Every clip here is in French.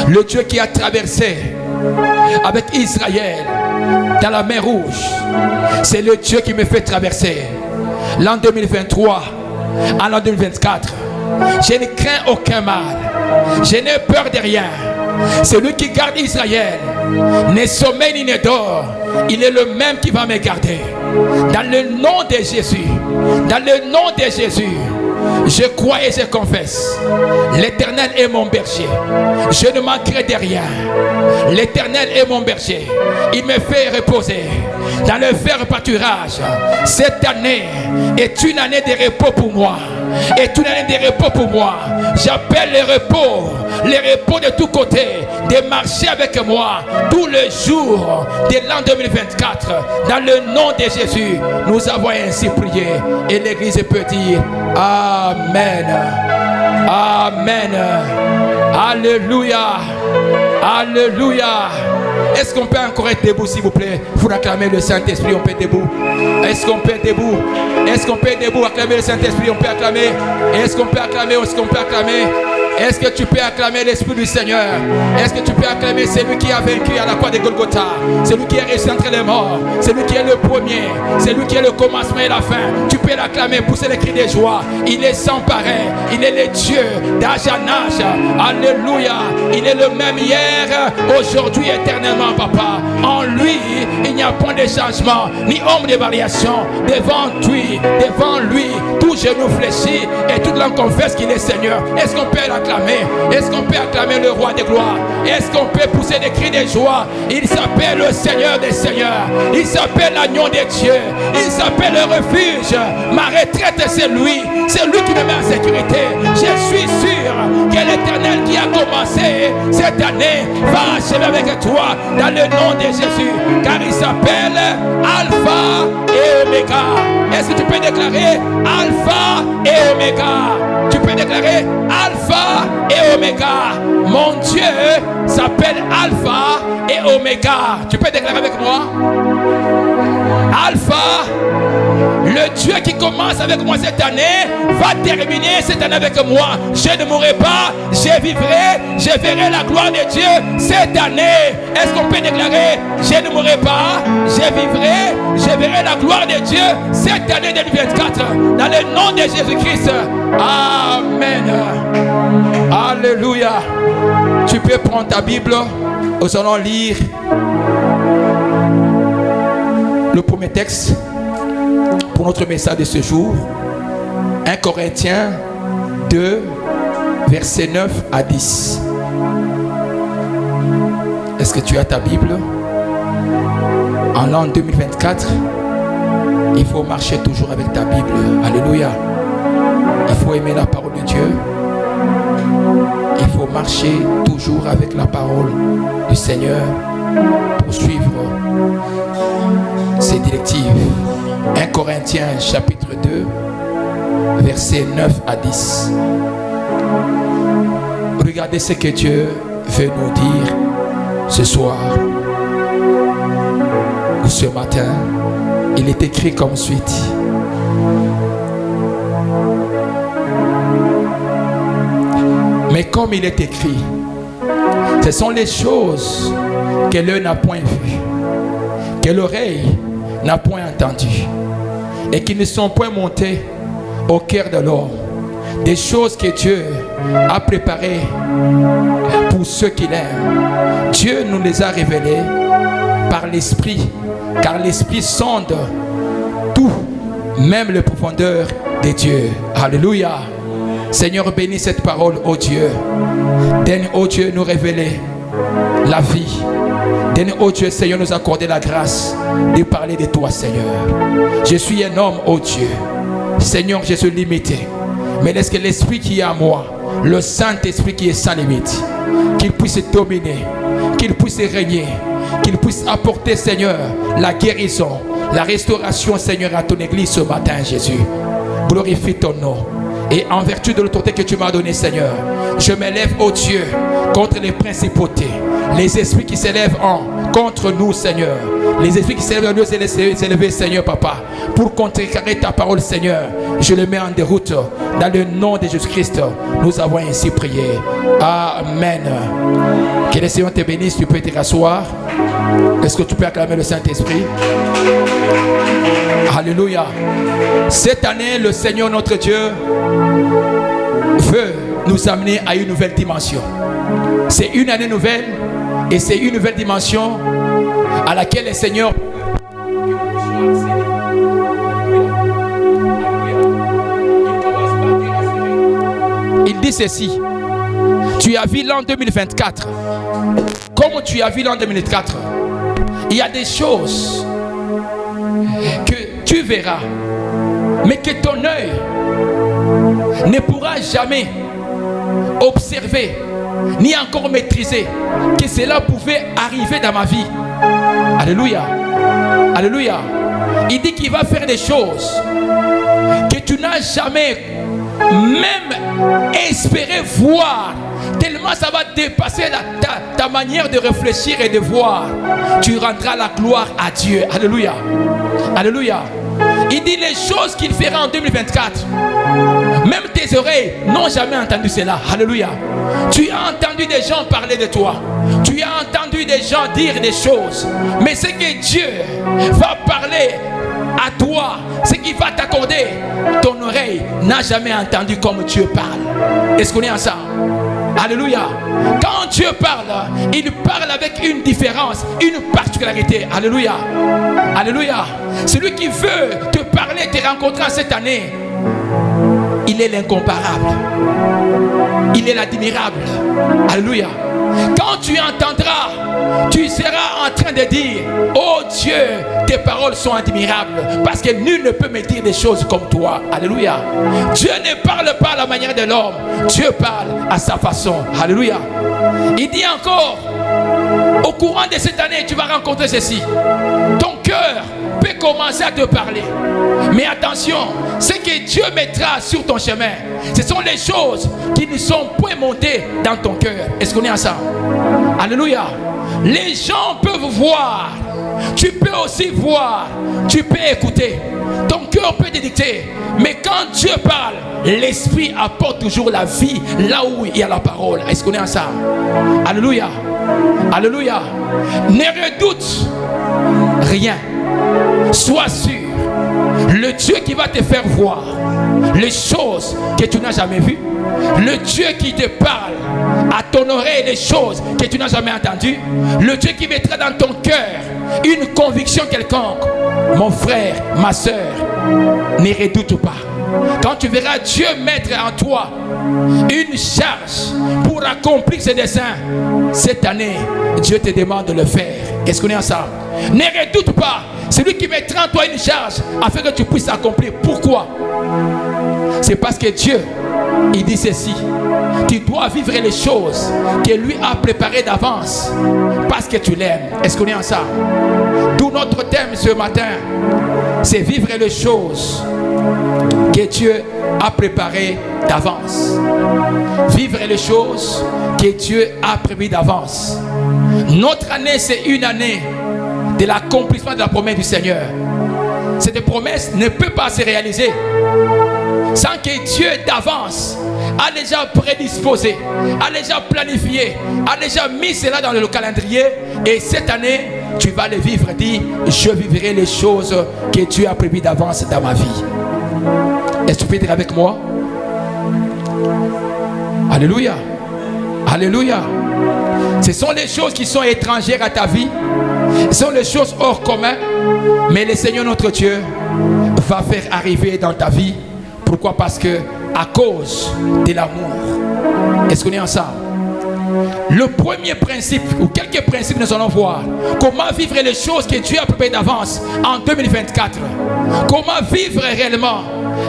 Le Dieu qui a traversé avec Israël dans la mer Rouge, c'est le Dieu qui me fait traverser l'an 2023 en l'an 2024. Je ne crains aucun mal, je n'ai peur de rien. Celui qui garde Israël ne sommeille ni ne dort. Il est le même qui va me garder. Dans le nom de Jésus, dans le nom de Jésus, je crois et je confesse, l'Éternel est mon berger, je ne manquerai de rien. L'Éternel est mon berger, il me fait reposer dans le vert pâturage. Cette année est une année de repos pour moi, est une année de repos pour moi. J'appelle les repos de tous côtés, de marcher avec moi tous les jours de l'an 2024. Dans le nom de Jésus, nous avons ainsi prié et l'Église peut dire Amen. Amen. Alléluia. Alléluia. Est-ce qu'on peut encore être debout, s'il vous plaît, pour acclamer le Saint-Esprit? On peut être debout. Est-ce qu'on peut être debout? Est-ce qu'on peut être debout, acclamer le Saint-Esprit? On peut acclamer. Est-ce qu'on peut acclamer? Est-ce qu'on peut acclamer? Est-ce que tu peux acclamer l'Esprit du Seigneur? Est-ce que tu peux acclamer celui qui a vaincu à la croix de Golgotha? Celui qui est resté entre les morts, celui qui est le premier, celui qui est le commencement et la fin. Tu peux l'acclamer, pousser les cris de joie. Il est sans pareil, il est le Dieu d'âge en âge. Alléluia. Il est le même hier, aujourd'hui, éternellement, papa. En lui, il n'y a point de changement, ni ombre de variation. Devant lui, tout genou fléchit et toute langue confesse qu'il est Seigneur. Est-ce qu'on peut l'acclamer? Est-ce qu'on peut acclamer le roi des gloires? Est-ce qu'on peut pousser des cris de joie? Il s'appelle le Seigneur des Seigneurs. Il s'appelle l'agneau de Dieu. Il s'appelle le refuge. Ma retraite, c'est lui. C'est lui qui me met en sécurité. Je suis sûr que l'Éternel qui a commencé cette année va achever avec toi dans le nom de Jésus. Car il s'appelle Alpha et Oméga. Est-ce que tu peux déclarer Alpha et Oméga? Tu peux déclarer Alpha et Oméga. Mon Dieu s'appelle Alpha et Oméga. Tu peux déclarer avec moi? Alpha, le Dieu qui commence avec moi cette année va terminer cette année avec moi. Je ne mourrai pas, je vivrai, je verrai la gloire de Dieu cette année. Est-ce qu'on peut déclarer je ne mourrai pas, je vivrai, je verrai la gloire de Dieu cette année 2024 dans le nom de Jésus-Christ. Amen. Alléluia. Tu peux prendre ta Bible. Nous allons lire le premier texte pour notre message de ce jour. 1 Corinthiens 2, versets 9 à 10. Est-ce que tu as ta Bible? En l'an 2024, il faut marcher toujours avec ta Bible. Alléluia. Il faut aimer la parole de Dieu. Il faut marcher toujours avec la parole du Seigneur pour suivre ses directives. 1 Corinthiens chapitre 2, versets 9 à 10. Regardez ce que Dieu veut nous dire ce soir ou ce matin. Il est écrit comme suite. Mais comme il est écrit, ce sont les choses que l'œil n'a point vues, que l'oreille n'a point entendues, et qui ne sont point montées au cœur de l'homme. Des choses que Dieu a préparées pour ceux qui l'aiment. Dieu nous les a révélées par l'Esprit, car l'Esprit sonde tout, même les profondeurs de Dieu. Alléluia. Seigneur, bénis cette parole, ô Dieu. Donne, ô Dieu, nous révéler la vie. Donne, ô Dieu, Seigneur, nous accorder la grâce de parler de toi, Seigneur. Je suis un homme, ô Dieu. Seigneur, je suis limité. Mais laisse que l'Esprit qui est en moi, le Saint-Esprit qui est sans limite, qu'il puisse dominer, qu'il puisse régner, qu'il puisse apporter, Seigneur, la guérison, la restauration, Seigneur, à ton Église ce matin, Jésus. Glorifie ton nom. Et en vertu de l'autorité que tu m'as donnée, Seigneur, je m'élève, ô Dieu, contre les principautés, les esprits qui s'élèvent contre nous, Seigneur. Les esprits qui s'élèvent à nous s'élever, Seigneur, Papa, pour contrecarrer ta parole, Seigneur. Je le mets en déroute dans le nom de Jésus-Christ. Nous avons ainsi prié. Amen. Que le Seigneur te bénisse. Tu peux te rasseoir. Est-ce que tu peux acclamer le Saint-Esprit? Alléluia. Cette année, le Seigneur notre Dieu veut nous amener à une nouvelle dimension. C'est une année nouvelle et c'est une nouvelle dimension à laquelle le Seigneur il dit ceci: tu as vu l'an 2024 comme tu as vu l'an 2004. Il y a des choses que tu verras, mais que ton œil ne pourra jamais observer ni encore maîtriser que cela pouvait arriver dans ma vie. Alléluia. Alléluia. Il dit qu'il va faire des choses que tu n'as jamais même espéré voir, tellement ça va dépasser ta manière de réfléchir et de voir. Tu rendras la gloire à Dieu. Alléluia. Alléluia. Il dit les choses qu'il fera en 2024. Même tes oreilles n'ont jamais entendu cela. Alléluia. Tu as entendu des gens parler de toi. Tu as entendu des gens dire des choses. Mais ce que Dieu va parler à toi, ce qu'il va t'accorder, ton oreille n'a jamais entendu comme Dieu parle. Est-ce qu'on est ensemble? Alléluia. Quand Dieu parle, il parle avec une différence, une particularité. Alléluia. Alléluia. Celui qui veut te parler, te rencontrer cette année, il est l'incomparable. Il est l'admirable. Alléluia. Quand tu entendras, tu seras en train de dire: oh Dieu, tes paroles sont admirables, parce que nul ne peut me dire des choses comme toi. Alléluia. Dieu ne parle pas à la manière de l'homme. Dieu parle à sa façon. Alléluia. Il dit encore: au courant de cette année, tu vas rencontrer ceci. Ton cœur peut commencer à te parler. Mais attention, ce que Dieu mettra sur ton chemin, ce sont les choses qui ne sont point montées dans ton cœur. Est-ce qu'on est ensemble? Alléluia. Les gens peuvent voir. Tu peux aussi voir. Tu peux écouter. Ton cœur peut te dicter. Mais quand Dieu parle, l'esprit apporte toujours la vie là où il y a la parole. Est-ce qu'on est ensemble? Alléluia. Alléluia. Ne redoute rien. Sois sûr. Le Dieu qui va te faire voir les choses que tu n'as jamais vues, le Dieu qui te parle à ton oreille les choses que tu n'as jamais entendues, le Dieu qui mettra dans ton cœur une conviction quelconque. Mon frère, ma soeur, ne redoute pas. Quand tu verras Dieu mettre en toi une charge pour accomplir ses desseins, cette année, Dieu te demande de le faire. Est-ce qu'on est ensemble? Ne redoute pas. C'est lui qui mettra en toi une charge afin que tu puisses accomplir. Pourquoi? C'est parce que Dieu, il dit ceci: tu dois vivre les choses que lui a préparées d'avance parce que tu l'aimes. Est-ce qu'on est ensemble? D'où notre thème ce matin, c'est vivre les choses que Dieu a préparées d'avance. Vivre les choses que Dieu a prévues d'avance. Notre année, c'est une année de l'accomplissement de la promesse du Seigneur. Cette promesse ne peut pas se réaliser sans que Dieu d'avance a déjà prédisposé, a déjà planifié, a déjà mis cela dans le calendrier. Et cette année, tu vas le vivre. Dis: je vivrai les choses que Dieu a prévues d'avance dans ma vie. Est-ce que tu peux dire avec moi? Alléluia. Alléluia. Ce sont les choses qui sont étrangères à ta vie. Ce sont les choses hors commun. Mais le Seigneur notre Dieu va faire arriver dans ta vie. Pourquoi? Parce que à cause de l'amour. Est-ce qu'on est ensemble? Le premier principe, ou quelques principes, nous allons voir comment vivre les choses que Dieu a préparées d'avance en 2024. Comment vivre réellement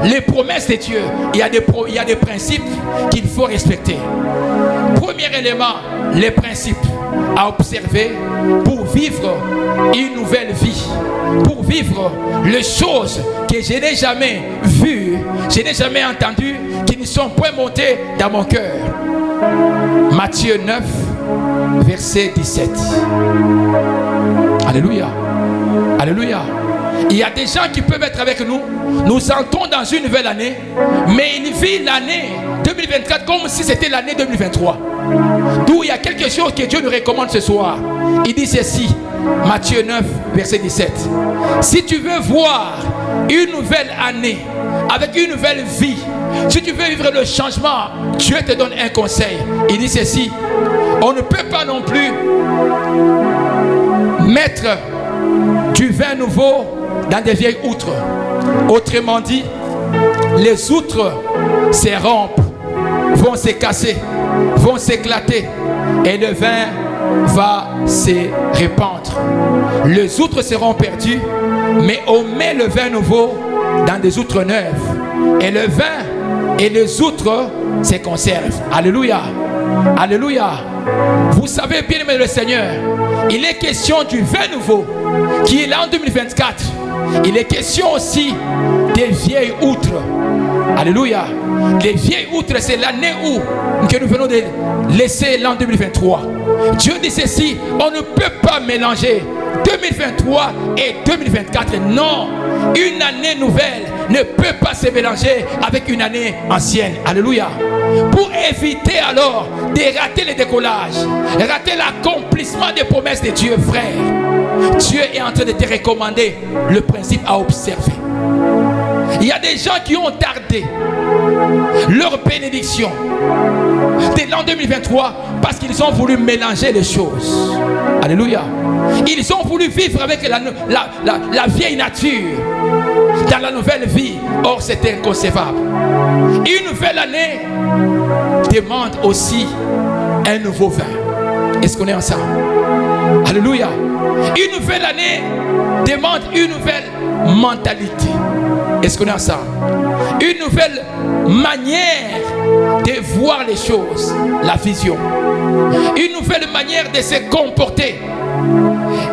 les promesses de Dieu. Il y a des principes qu'il faut respecter. Premier élément, les principes. à observer pour vivre une nouvelle vie, pour vivre les choses que je n'ai jamais vues, je n'ai jamais entendues, qui ne sont point montées dans mon cœur. Matthieu 9, verset 17. Alléluia. Alléluia. Il y a des gens qui peuvent être avec nous. Nous entrons dans une nouvelle année, mais ils vivent l'année 2024 comme si c'était l'année 2023. D'où il y a quelque chose que Dieu nous recommande ce soir. Il dit ceci, Matthieu 9, verset 17. Si tu veux voir une nouvelle année avec une nouvelle vie, si tu veux vivre le changement, Dieu te donne un conseil. Il dit ceci, on ne peut pas non plus mettre du vin nouveau dans des vieilles outres. Autrement dit, les outres se rompent, vont se casser, vont s'éclater et le vin va se répandre. Les outres seront perdues, mais on met le vin nouveau dans des outres neuves et le vin et les outres se conservent. Alléluia. Alléluia. Vous savez bien aimé le Seigneur, il est question du vin nouveau qui est là en 2024. Il est question aussi des vieilles outres. Alléluia. Les vieilles outres, c'est l'année où que nous venons de laisser l'an 2023. Dieu dit ceci, on ne peut pas mélanger 2023 et 2024. Non, une année nouvelle ne peut pas se mélanger avec une année ancienne. Alléluia. Pour éviter alors de rater le décollage, rater l'accomplissement des promesses de Dieu, frère, Dieu est en train de te recommander le principe à observer. Il y a des gens qui ont tardé leur bénédiction de l'an 2023 parce qu'ils ont voulu mélanger les choses. Alléluia. Ils ont voulu vivre avec la vieille nature dans la nouvelle vie. Or, c'est inconcevable. Une nouvelle année demande aussi un nouveau vin. Est-ce qu'on est ensemble? Alléluia. Une nouvelle année demande une nouvelle mentalité. Est-ce qu'on est ensemble? Une nouvelle manière de voir les choses, la vision. Une nouvelle manière de se comporter.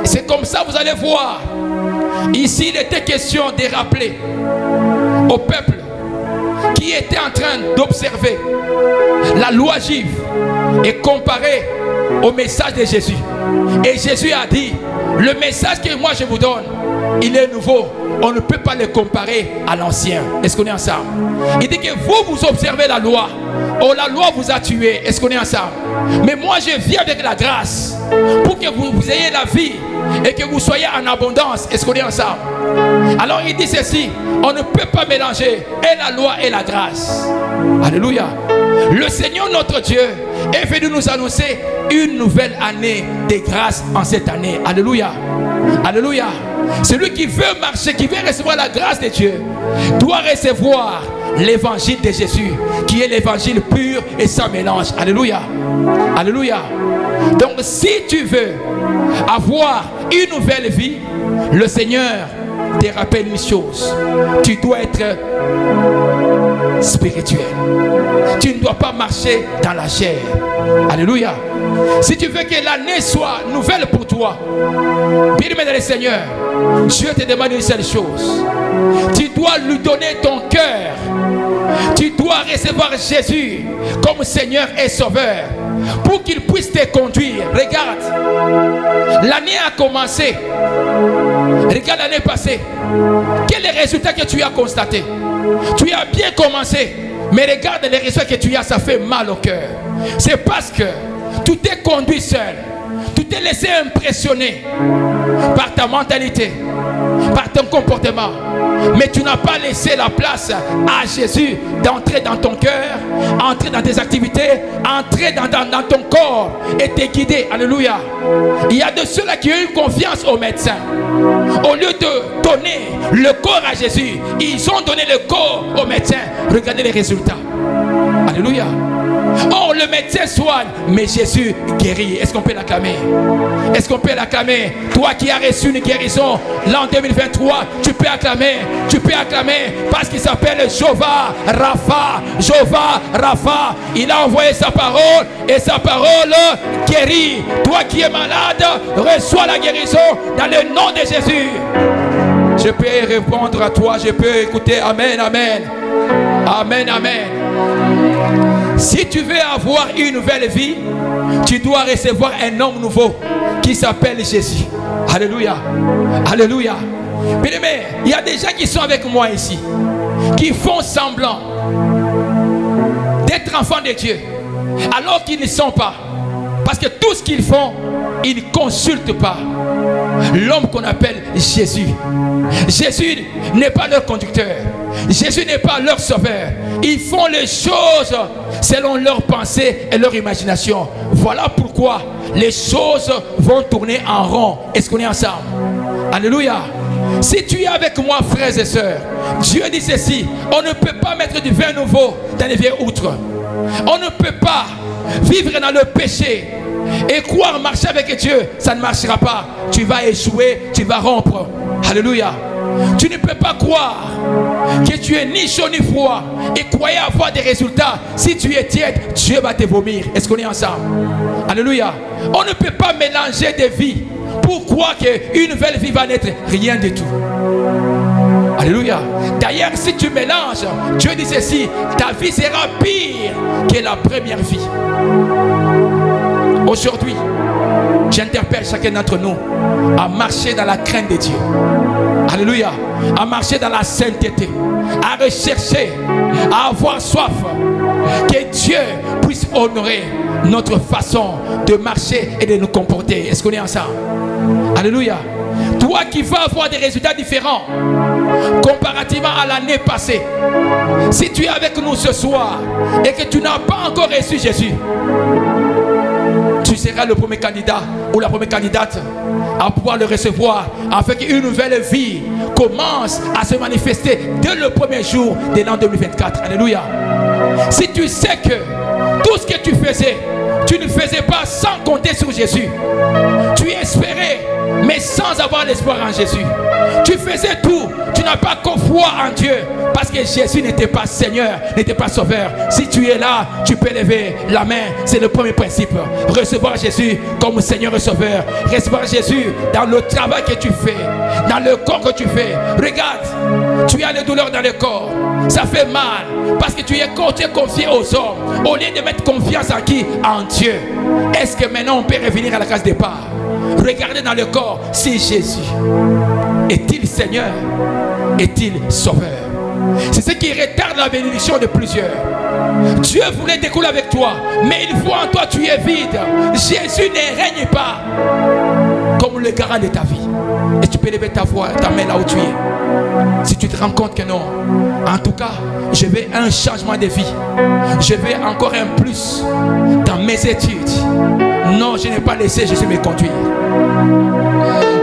C'est comme ça vous allez voir. Ici, il était question de rappeler au peuple qui était en train d'observer la loi juive et comparer au message de Jésus. Et Jésus a dit, le message que moi je vous donne, il est nouveau. On ne peut pas le comparer à l'ancien. Est-ce qu'on est ensemble? Il dit que vous observez la loi. Oh, la loi vous a tué. Est-ce qu'on est ensemble? Mais moi je viens avec la grâce pour que vous ayez la vie et que vous soyez en abondance. Est-ce qu'on est ensemble? Alors il dit ceci, on ne peut pas mélanger et la loi et la grâce. Alléluia. Le Seigneur notre Dieu est venu nous annoncer une nouvelle année de grâce en cette année. Alléluia. Alléluia. Celui qui veut marcher, qui veut recevoir la grâce de Dieu, doit recevoir l'évangile de Jésus, qui est l'évangile pur et sans mélange. Alléluia. Alléluia. Donc si tu veux avoir une nouvelle vie, le Seigneur te rappelle une chose. Tu dois être spirituel. Tu ne dois pas marcher dans la chair. Alléluia. Si tu veux que l'année soit nouvelle pour toi, bien-aimé dans le Seigneur, Dieu te demande une seule chose. Tu dois lui donner ton cœur. Tu dois recevoir Jésus comme Seigneur et Sauveur pour qu'il puisse te conduire. Regarde, l'année a commencé. Regarde l'année passée. Quel est le résultat que tu as constaté? Tu as bien commencé, mais regarde les résultats que tu as, ça fait mal au cœur. C'est parce que tu t'es conduit seul. Tu t'es laissé impressionner par ta mentalité, par ton comportement. Mais tu n'as pas laissé la place à Jésus d'entrer dans ton cœur, entrer dans tes activités, entrer dans ton corps et te guider. Alléluia. Il y a de ceux-là qui ont eu confiance aux médecins. Au lieu de donner le corps à Jésus, ils ont donné le corps aux médecins. Regardez les résultats. Alléluia. Oh, le médecin soigne, mais Jésus guérit. Est-ce qu'on peut l'acclamer? Est-ce qu'on peut l'acclamer? Toi qui as reçu une guérison l'an 2023, tu peux acclamer. Tu peux acclamer parce qu'il s'appelle Jéhovah Rapha. Jéhovah Rapha. Il a envoyé sa parole et sa parole guérit. Toi qui es malade, reçois la guérison dans le nom de Jésus. Je peux répondre à toi, je peux écouter. Amen, amen. Amen, amen. Si tu veux avoir une nouvelle vie, tu dois recevoir un homme nouveau qui s'appelle Jésus. Alléluia. Alléluia. Bien aimé, il y a des gens qui sont avec moi ici, qui font semblant d'être enfants de Dieu, alors qu'ils ne sont pas. Parce que tout ce qu'ils font, ils ne consultent pas l'homme qu'on appelle Jésus. Jésus n'est pas leur conducteur. Jésus n'est pas leur sauveur. Ils font les choses selon leurs pensées et leur imagination. Voilà pourquoi les choses vont tourner en rond. Est-ce qu'on est ensemble? Alléluia. Si tu es avec moi, frères et sœurs, Dieu dit ceci: on ne peut pas mettre du vin nouveau dans les vieilles outres. On ne peut pas vivre dans le péché et croire marcher avec Dieu. Ça ne marchera pas. Tu vas échouer, tu vas rompre. Alléluia. Tu ne peux pas croire que tu es ni chaud ni froid et croyer avoir des résultats. Si tu es tiède, Dieu va te vomir. Est-ce qu'on est ensemble? Alléluia. On ne peut pas mélanger des vies pour croire qu'une nouvelle vie va n'être rien du tout. Alléluia. D'ailleurs, si tu mélanges, Dieu dit ceci: ta vie sera pire que la première vie. Aujourd'hui, j'interpelle chacun d'entre nous à marcher dans la crainte de Dieu. Alléluia. À marcher dans la sainteté, à rechercher, à avoir soif que Dieu puisse honorer notre façon de marcher et de nous comporter. Est-ce qu'on est ensemble? Alléluia. Toi qui vas avoir des résultats différents comparativement à l'année passée, si tu es avec nous ce soir et que tu n'as pas encore reçu Jésus, tu seras le premier candidat ou la première candidate à pouvoir le recevoir, afin qu'une nouvelle vie commence à se manifester dès le premier jour de l'an 2024. Alléluia. Si tu sais que tout ce que tu faisais, tu ne faisais pas sans compter sur Jésus, tu espérais mais sans avoir l'espoir en Jésus, tu faisais tout, tu n'as pas foi en Dieu parce que Jésus n'était pas Seigneur, n'était pas Sauveur. Si tu es là, tu peux lever la main. C'est le premier principe: recevoir Jésus comme Seigneur et Sauveur. Recevoir Jésus dans le travail que tu fais, dans le corps que tu fais. Regarde, tu as des douleurs dans le corps, ça fait mal parce que tu es confié aux hommes au lieu de mettre confiance en qui? En Dieu. Est-ce que maintenant on peut revenir à la case départ? Regardez dans le corps si Jésus est-il Seigneur, est-il Sauveur? C'est ce qui retarde la bénédiction de plusieurs. Dieu voulait découler avec toi, mais il voit en toi tu es vide. Jésus ne règne pas comme le garant de ta vie. Et tu peux lever ta voix, ta main là où tu es. Si tu te rends compte que non, en tout cas, je veux un changement de vie. Je veux encore un plus dans mes études. Non, je n'ai pas laissé Jésus me conduire.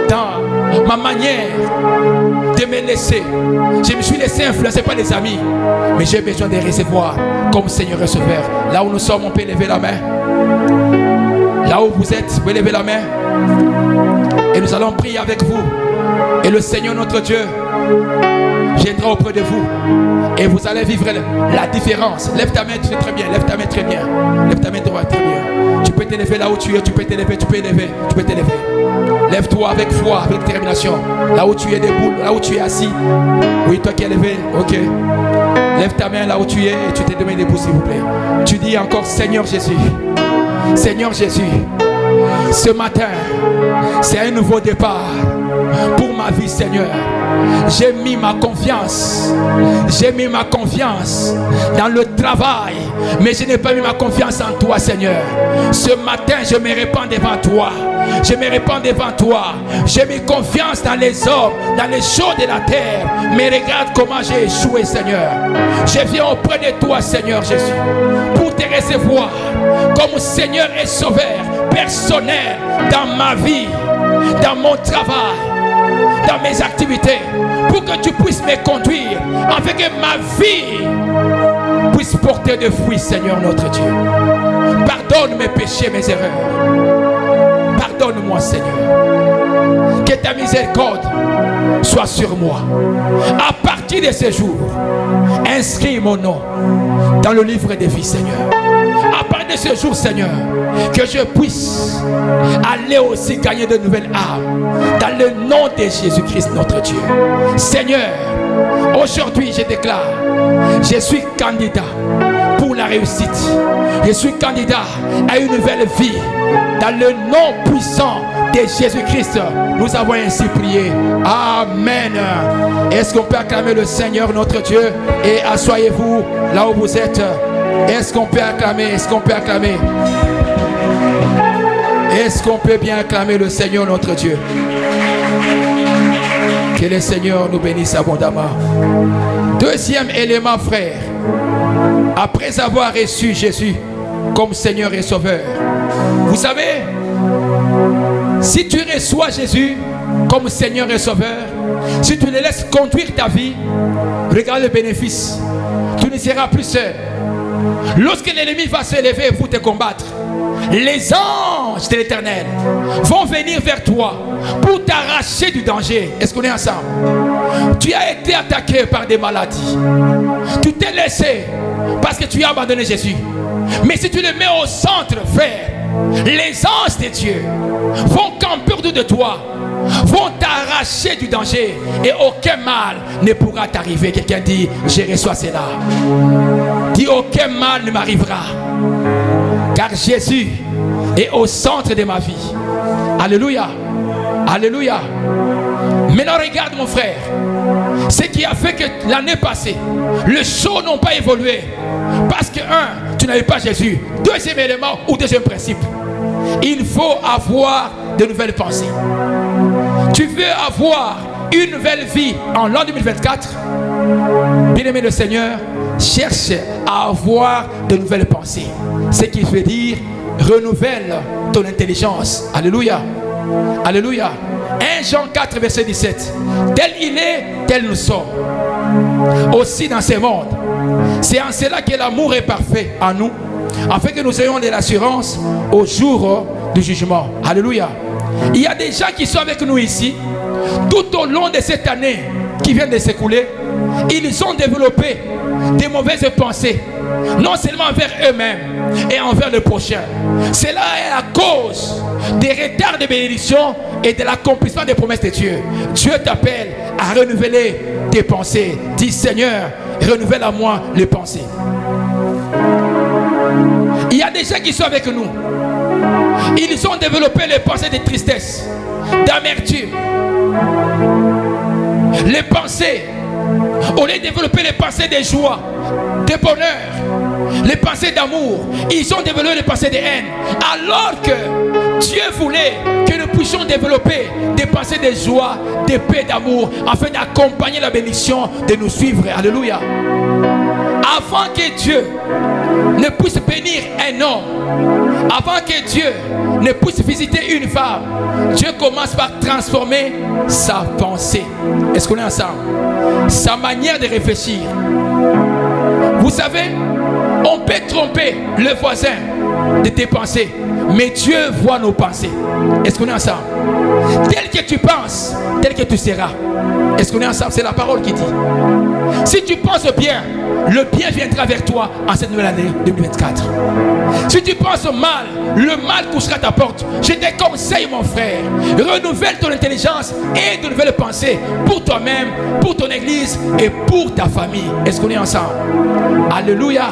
Dans ma manière de me laisser, je me suis laissé influencer par les amis, mais j'ai besoin de recevoir comme Seigneur et Sauveur. Là où nous sommes, on peut lever la main. Là où vous êtes, vous pouvez lever la main. Et nous allons prier avec vous. Et le Seigneur notre Dieu viendra auprès de vous. Et vous allez vivre la différence. Lève ta main très bien. Lève ta main très bien. Lève ta main droite très bien. Tu peux t'élever là où tu es. Tu peux t'élever. Tu peux élever. Tu peux t'élever. Lève-toi avec foi, avec détermination. Là où tu es debout, là où tu es assis. Oui, toi qui es levé. Ok. Lève ta main là où tu es et tu te mets debout, s'il vous plaît. Tu dis encore: Seigneur Jésus. Seigneur Jésus. Ce matin, c'est un nouveau départ pour ma vie, Seigneur. J'ai mis ma confiance. J'ai mis ma confiance dans le travail, mais je n'ai pas mis ma confiance en toi, Seigneur. Ce matin, je me répands devant toi. Je me répands devant toi. J'ai mis confiance dans les hommes, dans les choses de la terre. Mais regarde comment j'ai échoué, Seigneur. Je viens auprès de toi, Seigneur Jésus, pour te recevoir comme Seigneur et Sauveur personnel dans ma vie, dans mon travail, dans mes activités, pour que tu puisses me conduire, afin que ma vie puisse porter de fruits, Seigneur notre Dieu. Pardonne mes péchés, mes erreurs. Pardonne-moi, Seigneur. Que ta miséricorde soit sur moi. À partir de ce jour, inscris mon nom dans le livre des vies, Seigneur. À partir de ce jour, Seigneur, que je puisse aller aussi gagner de nouvelles âmes dans le nom de Jésus-Christ, notre Dieu. Seigneur, aujourd'hui, je déclare, je suis candidat pour la réussite. Je suis candidat à une nouvelle vie dans le nom puissant de Jésus-Christ. Nous avons ainsi prié. Amen. Est-ce qu'on peut acclamer le Seigneur notre Dieu? Et asseyez-vous là où vous êtes. Est-ce qu'on peut acclamer? Est-ce qu'on peut acclamer? Est-ce qu'on peut bien acclamer le Seigneur notre Dieu? Que le Seigneur nous bénisse abondamment. Deuxième élément, frère. Après avoir reçu Jésus comme Seigneur et Sauveur, vous savez, si tu reçois Jésus comme Seigneur et Sauveur, si tu le laisses conduire ta vie, regarde le bénéfice. Tu ne seras plus seul. Lorsque l'ennemi va se lever pour te combattre, les anges de l'Éternel vont venir vers toi pour t'arracher du danger. Est-ce qu'on est ensemble? Tu as été attaqué par des maladies. Tu t'es laissé parce que tu as abandonné Jésus. Mais si tu le mets au centre, frère, les anges de Dieu vont camper autour de toi, vont t'arracher du danger et aucun mal ne pourra t'arriver. Quelqu'un dit, je reçois cela. Dis, aucun mal ne m'arrivera. Car Jésus est au centre de ma vie. Alléluia. Alléluia. Maintenant regarde mon frère. Ce qui a fait que l'année passée, les choses n'ont pas évolué. Parce que tu n'avais pas Jésus. Deuxième élément ou deuxième principe. Il faut avoir de nouvelles pensées. Tu veux avoir une nouvelle vie en l'an 2024? Bien-aimé le Seigneur, cherche à avoir de nouvelles pensées. Ce qui veut dire renouvelle ton intelligence. Alléluia. Alléluia. 1 Jean 4 verset 17. Tel il est, tel nous sommes. Aussi dans ce monde. C'est en cela que l'amour est parfait en nous, afin que nous ayons de l'assurance au jour du jugement. Alléluia. Il y a des gens qui sont avec nous ici. Tout au long de cette année qui vient de s'écouler, ils ont développé des mauvaises pensées, non seulement envers eux-mêmes et envers le prochain. Cela est à cause des retards de bénédiction et de l'accomplissement des promesses de Dieu. Dieu t'appelle à renouveler tes pensées. Dis, Seigneur, renouvelle à moi les pensées. Il y a des gens qui sont avec nous. Ils ont développé les pensées de tristesse, d'amertume. Les pensées, au lieu de développer les pensées de joie, de bonheur, les pensées d'amour, ils ont développé les pensées de haine. Alors que Dieu voulait que nous puissions développer des pensées de joie, de paix, d'amour, afin d'accompagner la bénédiction, de nous suivre. Alléluia. Avant que Dieu ne puisse bénir un homme, avant que Dieu ne puisse visiter une femme, Dieu commence par transformer sa pensée. Est-ce qu'on est ensemble? Sa manière de réfléchir. Vous savez, on peut tromper le voisin de tes pensées, mais Dieu voit nos pensées. Est-ce qu'on est ensemble? Tel que tu penses, tel que tu seras. Est-ce qu'on est ensemble? C'est la parole qui dit. Si tu penses bien, le bien viendra vers toi en cette nouvelle année 2024. Si tu penses mal, le mal touchera ta porte. Je te conseille, mon frère, renouvelle ton intelligence et de nouvelles pensées pour toi-même, pour ton église et pour ta famille. Est-ce qu'on est ensemble? Alléluia.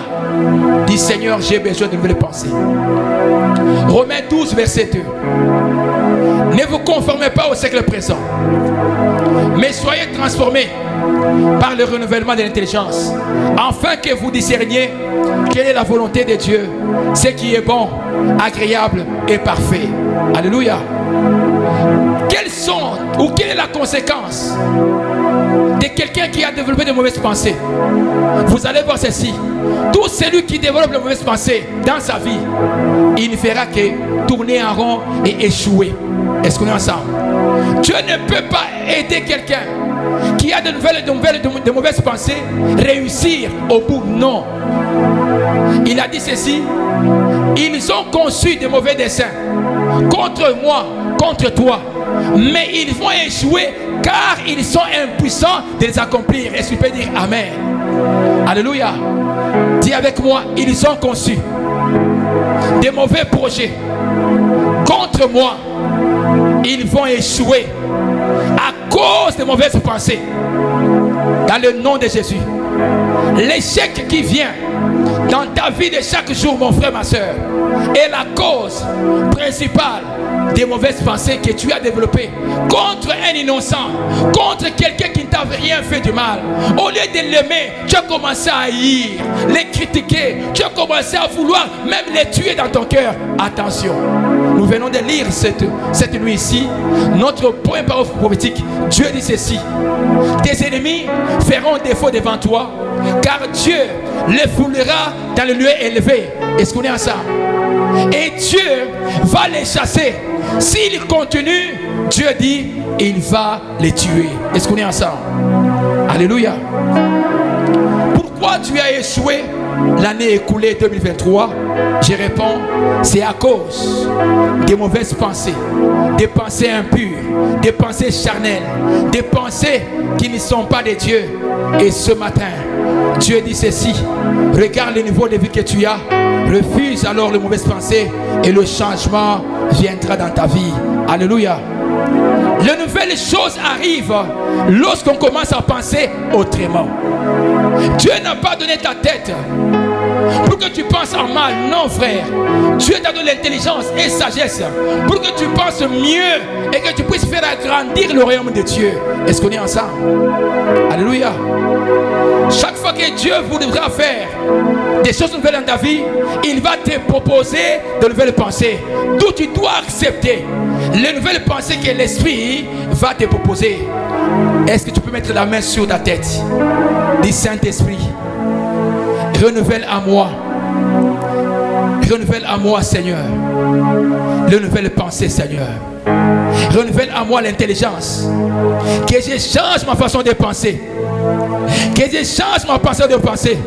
Dis, Seigneur, j'ai besoin de nouvelles pensées. Romains 12 verset 2. Ne vous conformez pas au siècle présent, mais soyez transformés par le renouvellement de l'intelligence, afin que vous discerniez quelle est la volonté de Dieu, ce qui est bon, agréable et parfait. Alléluia. Quelle est la conséquence de quelqu'un qui a développé de mauvaises pensées? Vous allez voir ceci. Tout celui qui développe de mauvaises pensées dans sa vie, il ne fera que tourner en rond et échouer. Est-ce qu'on est ensemble? Dieu ne peut pas aider quelqu'un qui a de mauvaises pensées réussir au bout? Non. Il a dit ceci: ils ont conçu de mauvais desseins contre moi, contre toi, mais ils vont échouer car ils sont impuissants de les accomplir. Est-ce que tu peux dire Amen? Alléluia. Dis avec moi: ils ont conçu des mauvais projets contre moi, ils vont échouer à cause de mauvaises pensées. Dans le nom de Jésus, l'échec qui vient dans ta vie de chaque jour, mon frère, ma soeur, est la cause principale des mauvaises pensées que tu as développées contre un innocent, contre quelqu'un qui ne t'a rien fait du mal. Au lieu de l'aimer, tu as commencé à haïr, les critiquer, tu as commencé à vouloir même les tuer dans ton cœur. Attention, nous venons de lire cette nuit ici notre point parole prophétique. Dieu dit ceci: tes ennemis feront défaut devant toi, car Dieu les foulera dans le lieu élevé. Est-ce qu'on est ensemble? Et Dieu va les chasser. S'ils continuent, Dieu dit, il va les tuer. Est-ce qu'on est ensemble? Alléluia. Pourquoi tu as échoué l'année écoulée 2023? Je réponds, c'est à cause des mauvaises pensées, des pensées impures, des pensées charnelles, des pensées qui ne sont pas de Dieu. Et ce matin, Dieu dit ceci: regarde le niveau de vie que tu as, refuse alors les mauvaises pensées et le changement viendra dans ta vie. Alléluia. Les nouvelles choses arrivent lorsqu'on commence à penser autrement. Dieu n'a pas donné ta tête pour que tu penses en mal. Non, frère. Dieu t'a donné l'intelligence et sagesse pour que tu penses mieux et que tu puisses faire agrandir le royaume de Dieu. Est-ce qu'on est ensemble? Alléluia. Chaque fois que Dieu voudra faire des choses nouvelles dans ta vie, il va te proposer de nouvelles pensées. D'où tu dois accepter les nouvelles pensées que l'Esprit va te proposer. Est-ce que tu peux mettre la main sur ta tête? Dis: Saint-Esprit, renouvelle à moi, Seigneur, les nouvelles pensées, Seigneur. Renouvelle à moi l'intelligence, que je change ma façon de penser, que je change ma façon de penser.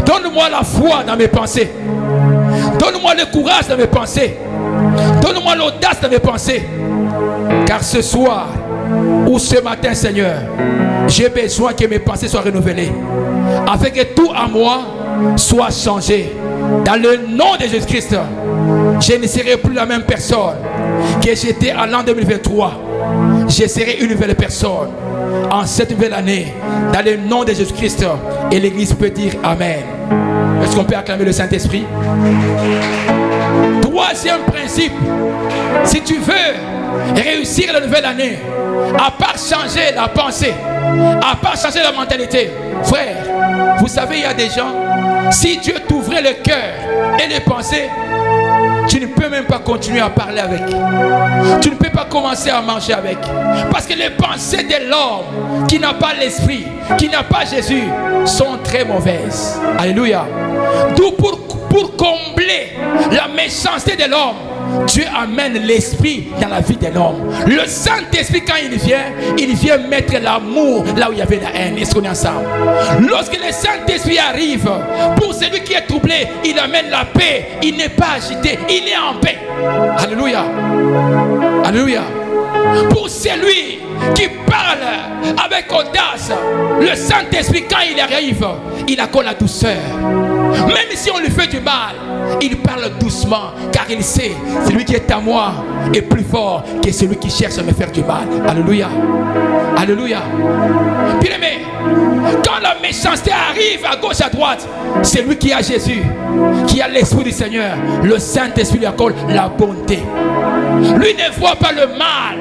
Donne-moi la foi dans mes pensées, donne-moi le courage dans mes pensées, donne-moi l'audace dans mes pensées, car ce soir ou ce matin, Seigneur, j'ai besoin que mes pensées soient renouvelées, afin que tout à moi soit changé. Dans le nom de Jésus-Christ, je ne serai plus la même personne que j'étais en l'an 2023. Je serai une nouvelle personne en cette nouvelle année. Dans le nom de Jésus-Christ. Et l'Église peut dire Amen. Est-ce qu'on peut acclamer le Saint-Esprit? Troisième principe: si tu veux réussir la nouvelle année, à part changer la pensée, à part changer la mentalité, frère, vous savez, il y a des gens, si Dieu t'ouvrait le cœur et les pensées, tu ne peux même pas continuer à parler avec. Tu ne peux pas commencer à manger avec. Parce que les pensées de l'homme qui n'a pas l'Esprit, qui n'a pas Jésus, sont très mauvaises. Alléluia. D'où pour combler la méchanceté de l'homme, Dieu amène l'Esprit dans la vie de l'homme. Le Saint-Esprit, quand il vient mettre l'amour là où il y avait la haine. Est-ce qu'on est ensemble? Lorsque le Saint-Esprit arrive, pour celui qui est troublé, il amène la paix. Il n'est pas agité, il est en paix. Alléluia. Alléluia. Pour celui qui parle avec audace, le Saint-Esprit, quand il arrive, il accorde la douceur. Même si on lui fait du mal, il parle doucement, car il sait, celui qui est à moi est plus fort que celui qui cherche à me faire du mal. Alléluia. Alléluia. Bien-aimé, quand la méchanceté arrive à gauche, à droite, c'est lui qui a Jésus, qui a l'Esprit du Seigneur. Le Saint-Esprit lui accorde la bonté. Lui ne voit pas le mal.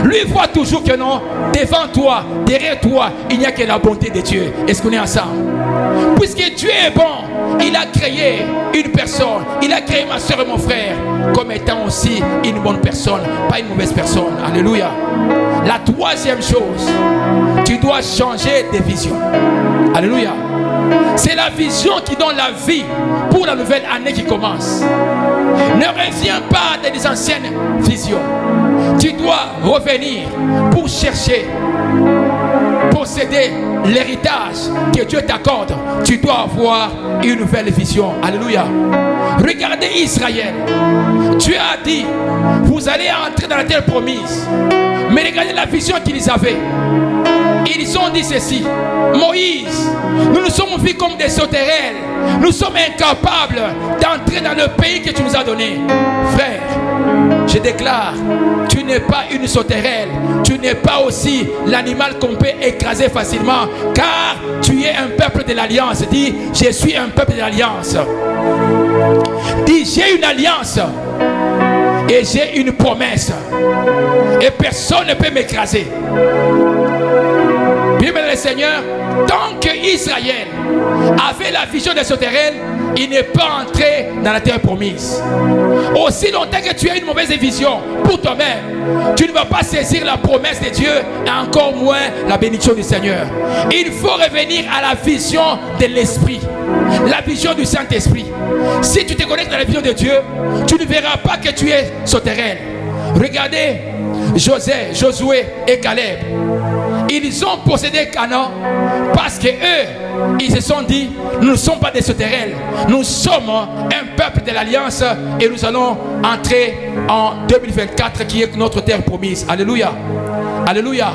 Lui voit toujours que non, devant toi, derrière toi, il n'y a que la bonté de Dieu. Est-ce qu'on est ensemble? Puisque Dieu est bon, il a créé une personne. Il a créé ma soeur et mon frère comme étant aussi une bonne personne, pas une mauvaise personne. Alléluia. La troisième chose, tu dois changer de vision. Alléluia. C'est la vision qui donne la vie pour la nouvelle année qui commence. Ne reviens pas dans les anciennes visions. Tu dois revenir pour chercher posséder l'héritage que Dieu t'accorde, tu dois avoir une nouvelle vision. Alléluia. Regardez Israël. Dieu a dit, vous allez entrer dans la terre promise. Mais regardez la vision qu'ils avaient. Ils ont dit ceci: Moïse, nous nous sommes vus comme des sauterelles. Nous sommes incapables d'entrer dans le pays que tu nous as donné. Frère, je déclare, tu n'es pas une sauterelle. Tu n'es pas aussi l'animal qu'on peut écraser facilement, car tu es un peuple de l'alliance. Dis, je suis un peuple de l'alliance. Dis, j'ai une alliance et j'ai une promesse. Et personne ne peut m'écraser. Bien, le Seigneur, tant que Israël avait la vision des sauterelles, il n'est pas entré dans la terre promise. Aussi longtemps que tu as une mauvaise vision pour toi-même, tu ne vas pas saisir la promesse de Dieu et encore moins la bénédiction du Seigneur. Il faut revenir à la vision de l'Esprit, la vision du Saint-Esprit. Si tu te connectes à la vision de Dieu, tu ne verras pas que tu es sauterelle. Regardez Josué et Caleb. Ils ont possédé Canaan parce que eux, ils se sont dit, nous ne sommes pas des sauterelles, nous sommes un peuple de l'alliance et nous allons entrer en 2024 qui est notre terre promise. Alléluia. Alléluia.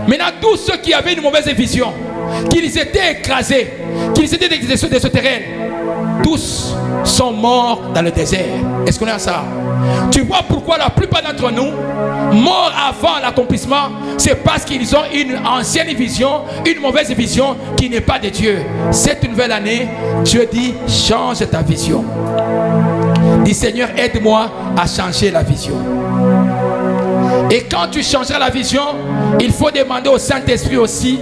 Maintenant, tous ceux qui avaient une mauvaise vision, qu'ils étaient écrasés, qu'ils étaient des sauterelles, tous sont morts dans le désert. Est-ce qu'on est à ça? Tu vois pourquoi la plupart d'entre nous, morts avant l'accomplissement, c'est parce qu'ils ont une ancienne vision, une mauvaise vision qui n'est pas de Dieu. Cette nouvelle année, Dieu dit, change ta vision. Dis, Seigneur, aide-moi à changer la vision. Et quand tu changeras la vision, il faut demander au Saint-Esprit aussi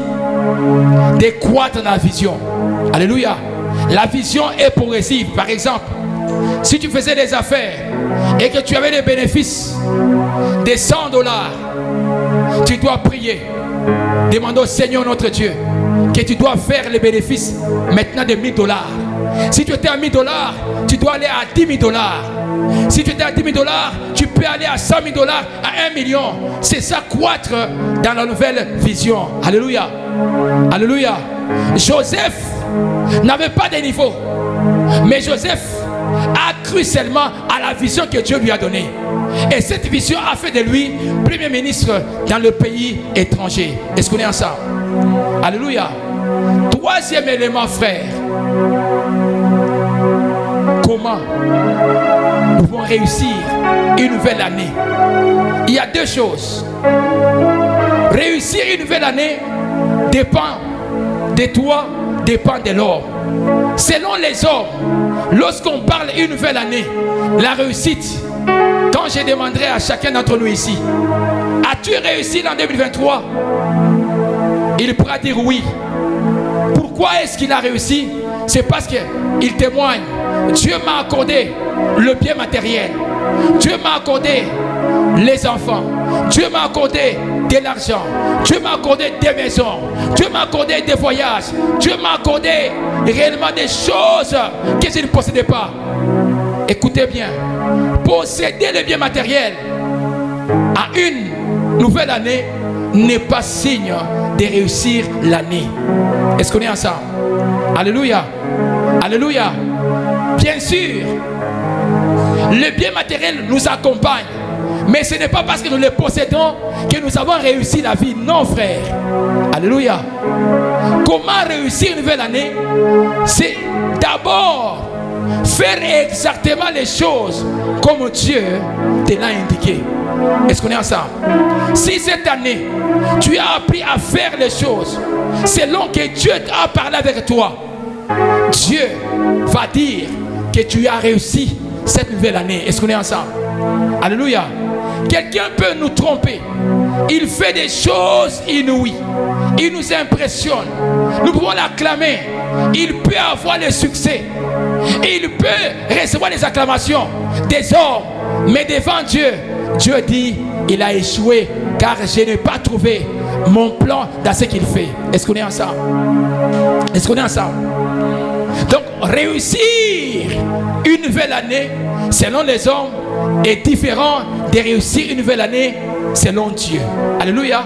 de croître dans la vision. Alléluia. La vision est progressive. Par exemple, si tu faisais des affaires et que tu avais des bénéfices de $100, tu dois prier. Demander au Seigneur notre Dieu que tu dois faire les bénéfices maintenant de $1000. Si tu étais à $1000, tu dois aller à $10 000. Si tu étais à $10 000, tu peux aller à $100 000, à 1 million. C'est ça, croître dans la nouvelle vision. Alléluia. Alléluia. Joseph n'avait pas de niveau, mais Joseph a cru seulement à la vision que Dieu lui a donnée. Et cette vision a fait de lui premier ministre dans le pays étranger. Est-ce qu'on est ensemble? Alléluia. Troisième élément, frère. Comment nous pouvons réussir une nouvelle année? Il y a deux choses. Réussir une nouvelle année dépend de toi, dépend de l'homme. Selon les hommes, lorsqu'on parle une nouvelle année, la réussite, quand je demanderai à chacun d'entre nous ici, as-tu réussi en 2023? Il pourra dire oui. Pourquoi est-ce qu'il a réussi? C'est parce qu'il témoigne. Dieu m'a accordé le bien matériel. Dieu m'a accordé les enfants. Dieu m'a accordé de l'argent. Dieu m'a accordé des maisons. Dieu m'a accordé des voyages. Dieu m'a accordé réellement des choses que je ne possédais pas. Écoutez bien. Posséder le bien matériel à une nouvelle année n'est pas signe de réussir l'année. Est-ce qu'on est ensemble? Alléluia. Alléluia. Bien sûr, le bien matériel nous accompagne. Mais ce n'est pas parce que nous le possédons que nous avons réussi la vie. Non, frère. Alléluia. Comment réussir une nouvelle année? C'est d'abord faire exactement les choses comme Dieu te l'a indiqué. Est-ce qu'on est ensemble? Si cette année, tu as appris à faire les choses selon que Dieu a parlé avec toi, Dieu va dire que tu as réussi cette nouvelle année. Est-ce qu'on est ensemble? Alléluia. Quelqu'un peut nous tromper. Il fait des choses inouïes. Il nous impressionne. Nous pouvons l'acclamer. Il peut avoir le succès. Il peut recevoir les acclamations des hommes. Mais devant Dieu, Dieu dit, il a échoué car je n'ai pas trouvé mon plan dans ce qu'il fait. Est-ce qu'on est ensemble? Est-ce qu'on est ensemble? Donc, réussir une nouvelle année selon les hommes est différent de réussir une nouvelle année selon Dieu. Alléluia.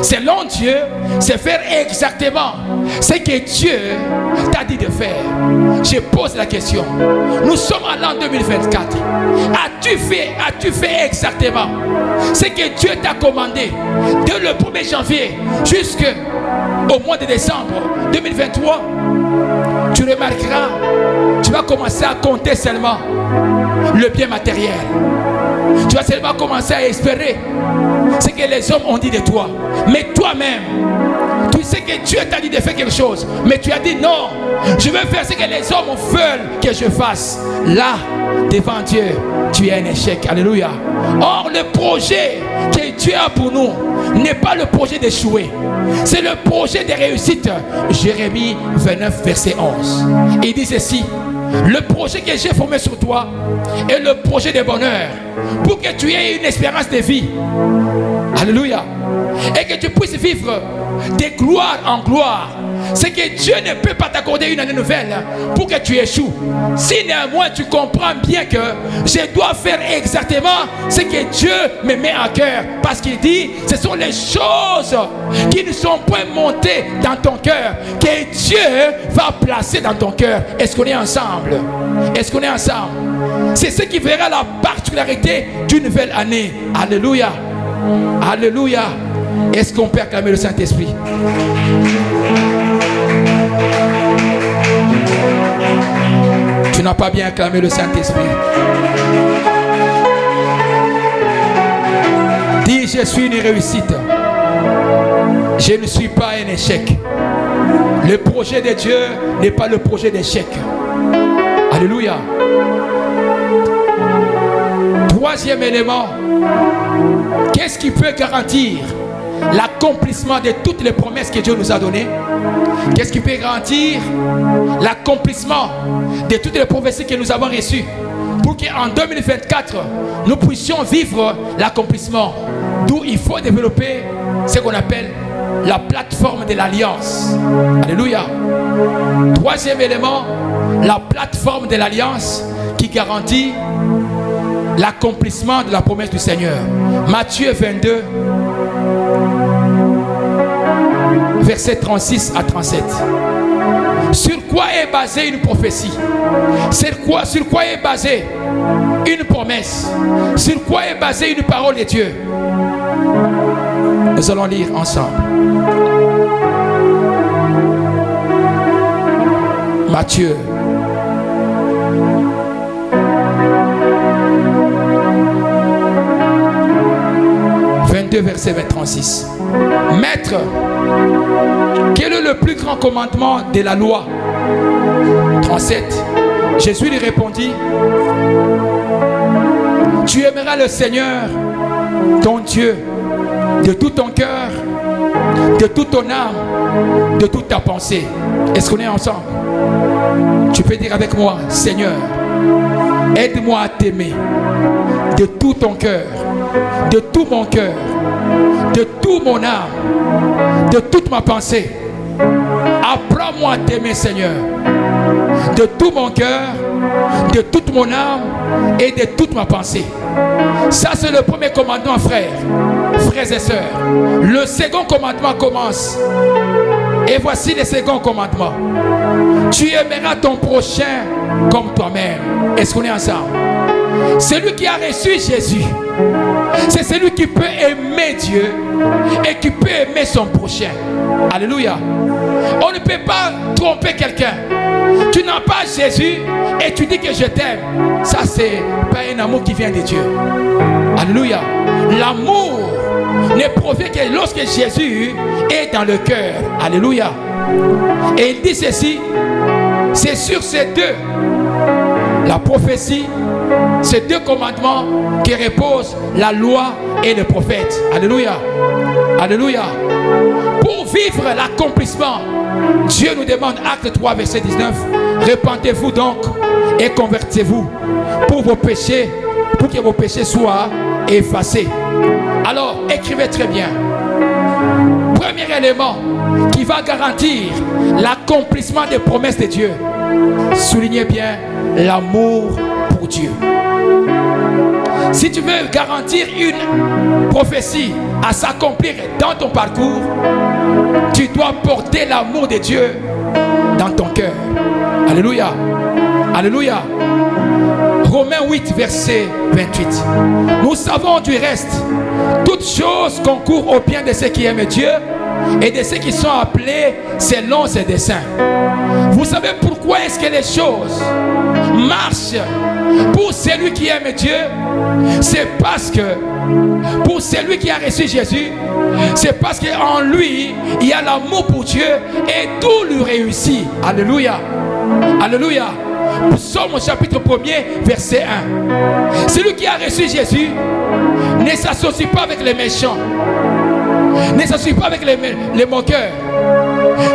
Selon Dieu, c'est faire exactement ce que Dieu t'a dit de faire. Je pose la question. Nous sommes en l'an 2024. As-tu fait exactement ce que Dieu t'a commandé de le 1er janvier jusqu'au mois de décembre 2023? Tu remarqueras, tu vas commencer à compter seulement le bien matériel. Tu vas seulement commencer à espérer ce que les hommes ont dit de toi. Mais toi-même, tu sais que Dieu t'a dit de faire quelque chose, mais tu as dit non, je veux faire ce que les hommes veulent que je fasse. Là, devant Dieu, tu es un échec. Alléluia. Or, le projet que Dieu a pour nous n'est pas le projet d'échouer, c'est le projet de réussite. Jérémie 29, verset 11. Il dit ceci: le projet que j'ai formé sur toi est le projet de bonheur, pour que tu aies une espérance de vie. Alléluia. Et que tu puisses vivre de gloire en gloire. C'est que Dieu ne peut pas t'accorder une année nouvelle pour que tu échoues. Si néanmoins tu comprends bien que je dois faire exactement ce que Dieu me met à cœur, parce qu'il dit ce sont les choses qui ne sont point montées dans ton cœur que Dieu va placer dans ton cœur. Est-ce qu'on est ensemble? Est-ce qu'on est ensemble? C'est ce qui verra la particularité d'une nouvelle année. Alléluia. Alléluia. Est-ce qu'on peut acclamer le Saint-Esprit? Tu n'as pas bien acclamé le Saint-Esprit. Dis: je suis une réussite. Je ne suis pas un échec. Le projet de Dieu n'est pas le projet d'échec. Alléluia. Troisième élément, qu'est-ce qui peut garantir l'accomplissement de toutes les promesses que Dieu nous a données? Qu'est-ce qui peut garantir l'accomplissement de toutes les prophéties que nous avons reçues pour qu'en 2024 nous puissions vivre l'accomplissement? D'où il faut développer ce qu'on appelle la plateforme de l'alliance. Alléluia. Troisième élément, la plateforme de l'alliance qui garantit l'accomplissement de la promesse du Seigneur. Matthieu 22, versets 36 à 37. Sur quoi est basée une prophétie? Sur quoi est basée une promesse? Sur quoi est basée une parole de Dieu? Nous allons lire ensemble. Matthieu 22, verset 36. Maître, quel est le plus grand commandement de la loi? 37. Jésus lui répondit: tu aimeras le Seigneur, ton Dieu, de tout ton cœur, de toute ton âme, de toute ta pensée. Est-ce qu'on est ensemble? Tu peux dire avec moi: Seigneur, aide-moi à t'aimer de tout ton cœur, de tout mon cœur, de tout mon âme, de toute ma pensée. Apprends-moi à t'aimer, Seigneur, de tout mon cœur, de toute mon âme et de toute ma pensée. Ça, c'est le premier commandement, frères et sœurs. Le second commandement commence. Et voici le second commandement: tu aimeras ton prochain comme toi-même. Est-ce qu'on est ensemble? Celui qui a reçu Jésus, c'est celui qui peut aimer Dieu et qui peut aimer son prochain. Alléluia. On ne peut pas tromper quelqu'un. Tu n'as pas Jésus et tu dis que je t'aime. Ça, c'est pas un amour qui vient de Dieu. Alléluia. L'amour ne provient que lorsque Jésus est dans le cœur. Alléluia. Et il dit ceci: c'est sur ces deux, la prophétie, ces deux commandements, qui reposent la loi et le prophète. Alléluia. Alléluia. Pour vivre l'accomplissement, Dieu nous demande, acte 3, verset 19, repentez-vous donc et convertez-vous pour vos péchés, pour que vos péchés soient effacés. Alors, écrivez très bien. Premier élément qui va garantir l'accomplissement des promesses de Dieu. Soulignez bien: l'amour pour Dieu. Si tu veux garantir une prophétie à s'accomplir dans ton parcours, tu dois porter l'amour de Dieu dans ton cœur. Alléluia. Alléluia. Romains 8, verset 28. Nous savons du reste, toutes choses concourent au bien de ceux qui aiment Dieu et de ceux qui sont appelés selon ses desseins. Vous savez pourquoi est-ce que les choses marchent pour celui qui aime Dieu? C'est parce que pour celui qui a reçu Jésus, c'est parce qu'en lui, il y a l'amour pour Dieu et tout lui réussit. Alléluia. Alléluia. Psaume chapitre 1er, verset 1. Celui qui a reçu Jésus ne s'associe pas avec les méchants, ne s'associe pas avec les moqueurs.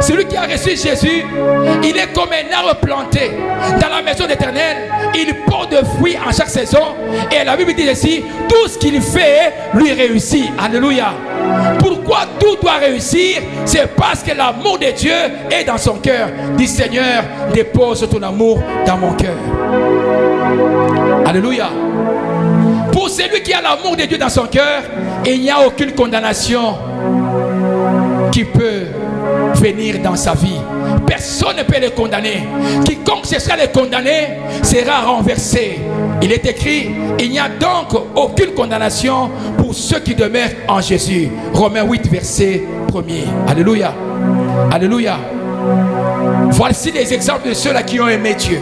Celui qui a reçu Jésus, il est comme un arbre planté dans la maison d'Éternel. Il porte de fruits en chaque saison. Et la Bible dit ici, tout ce qu'il fait lui réussit. Alléluia. Pourquoi tout doit réussir? C'est parce que l'amour de Dieu est dans son cœur. Dis Seigneur, dépose ton amour dans mon cœur. Alléluia. Pour celui qui a l'amour de Dieu dans son cœur, il n'y a aucune condamnation qui peut venir dans sa vie. Personne ne peut le condamner. Quiconque cherchera à le condamner sera renversé. Il est écrit, il n'y a donc aucune condamnation pour ceux qui demeurent en Jésus. Romains 8, verset 1er. Alléluia. Alléluia. Voici les exemples de ceux-là qui ont aimé Dieu.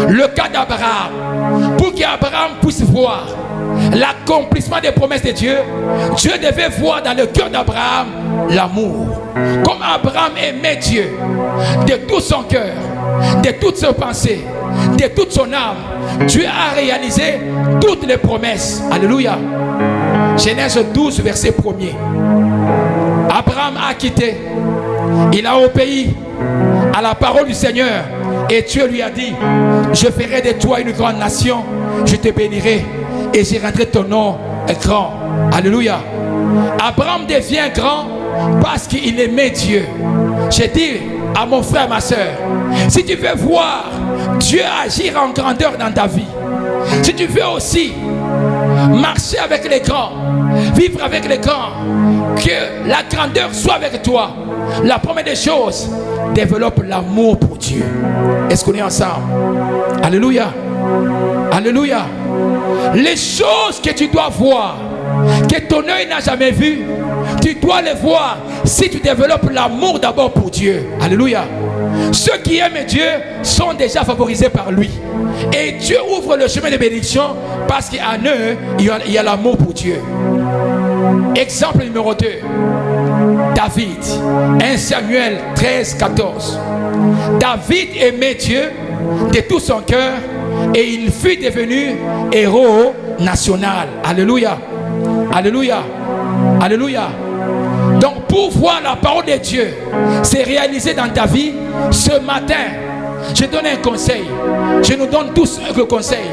Le cas d'Abraham. Pour qu'Abraham puisse voir l'accomplissement des promesses de Dieu, Dieu devait voir dans le cœur d'Abraham l'amour. Comme Abraham aimait Dieu de tout son cœur, de toutes ses pensées, de toute son âme, Dieu a réalisé toutes les promesses. Alléluia. Genèse 12, verset 1er. Abraham a quitté, il a obéi à la parole du Seigneur et Dieu lui a dit, je ferai de toi une grande nation, je te bénirai et je rendrai ton nom grand. Alléluia. Abraham devient grand parce qu'il aimait Dieu. Je dis à mon frère, ma soeur, si tu veux voir Dieu agir en grandeur dans ta vie, si tu veux aussi marcher avec les grands, vivre avec les grands, que la grandeur soit avec toi, la première des choses, développe l'amour pour Dieu. Est-ce qu'on est ensemble? Alléluia. Alléluia. Les choses que tu dois voir, que ton œil n'a jamais vues, tu dois les voir si tu développes l'amour d'abord pour Dieu. Alléluia. Ceux qui aiment Dieu sont déjà favorisés par lui. Et Dieu ouvre le chemin de bénédiction parce qu'en eux, il y a l'amour pour Dieu. Exemple numéro 2. David. 1 Samuel 13, 14. David aimait Dieu de tout son cœur et il fut devenu héros national. Alléluia. Alléluia. Alléluia. Donc pour voir la parole de Dieu se réaliser dans ta vie, ce matin, je donne un conseil. Je nous donne tous le conseil.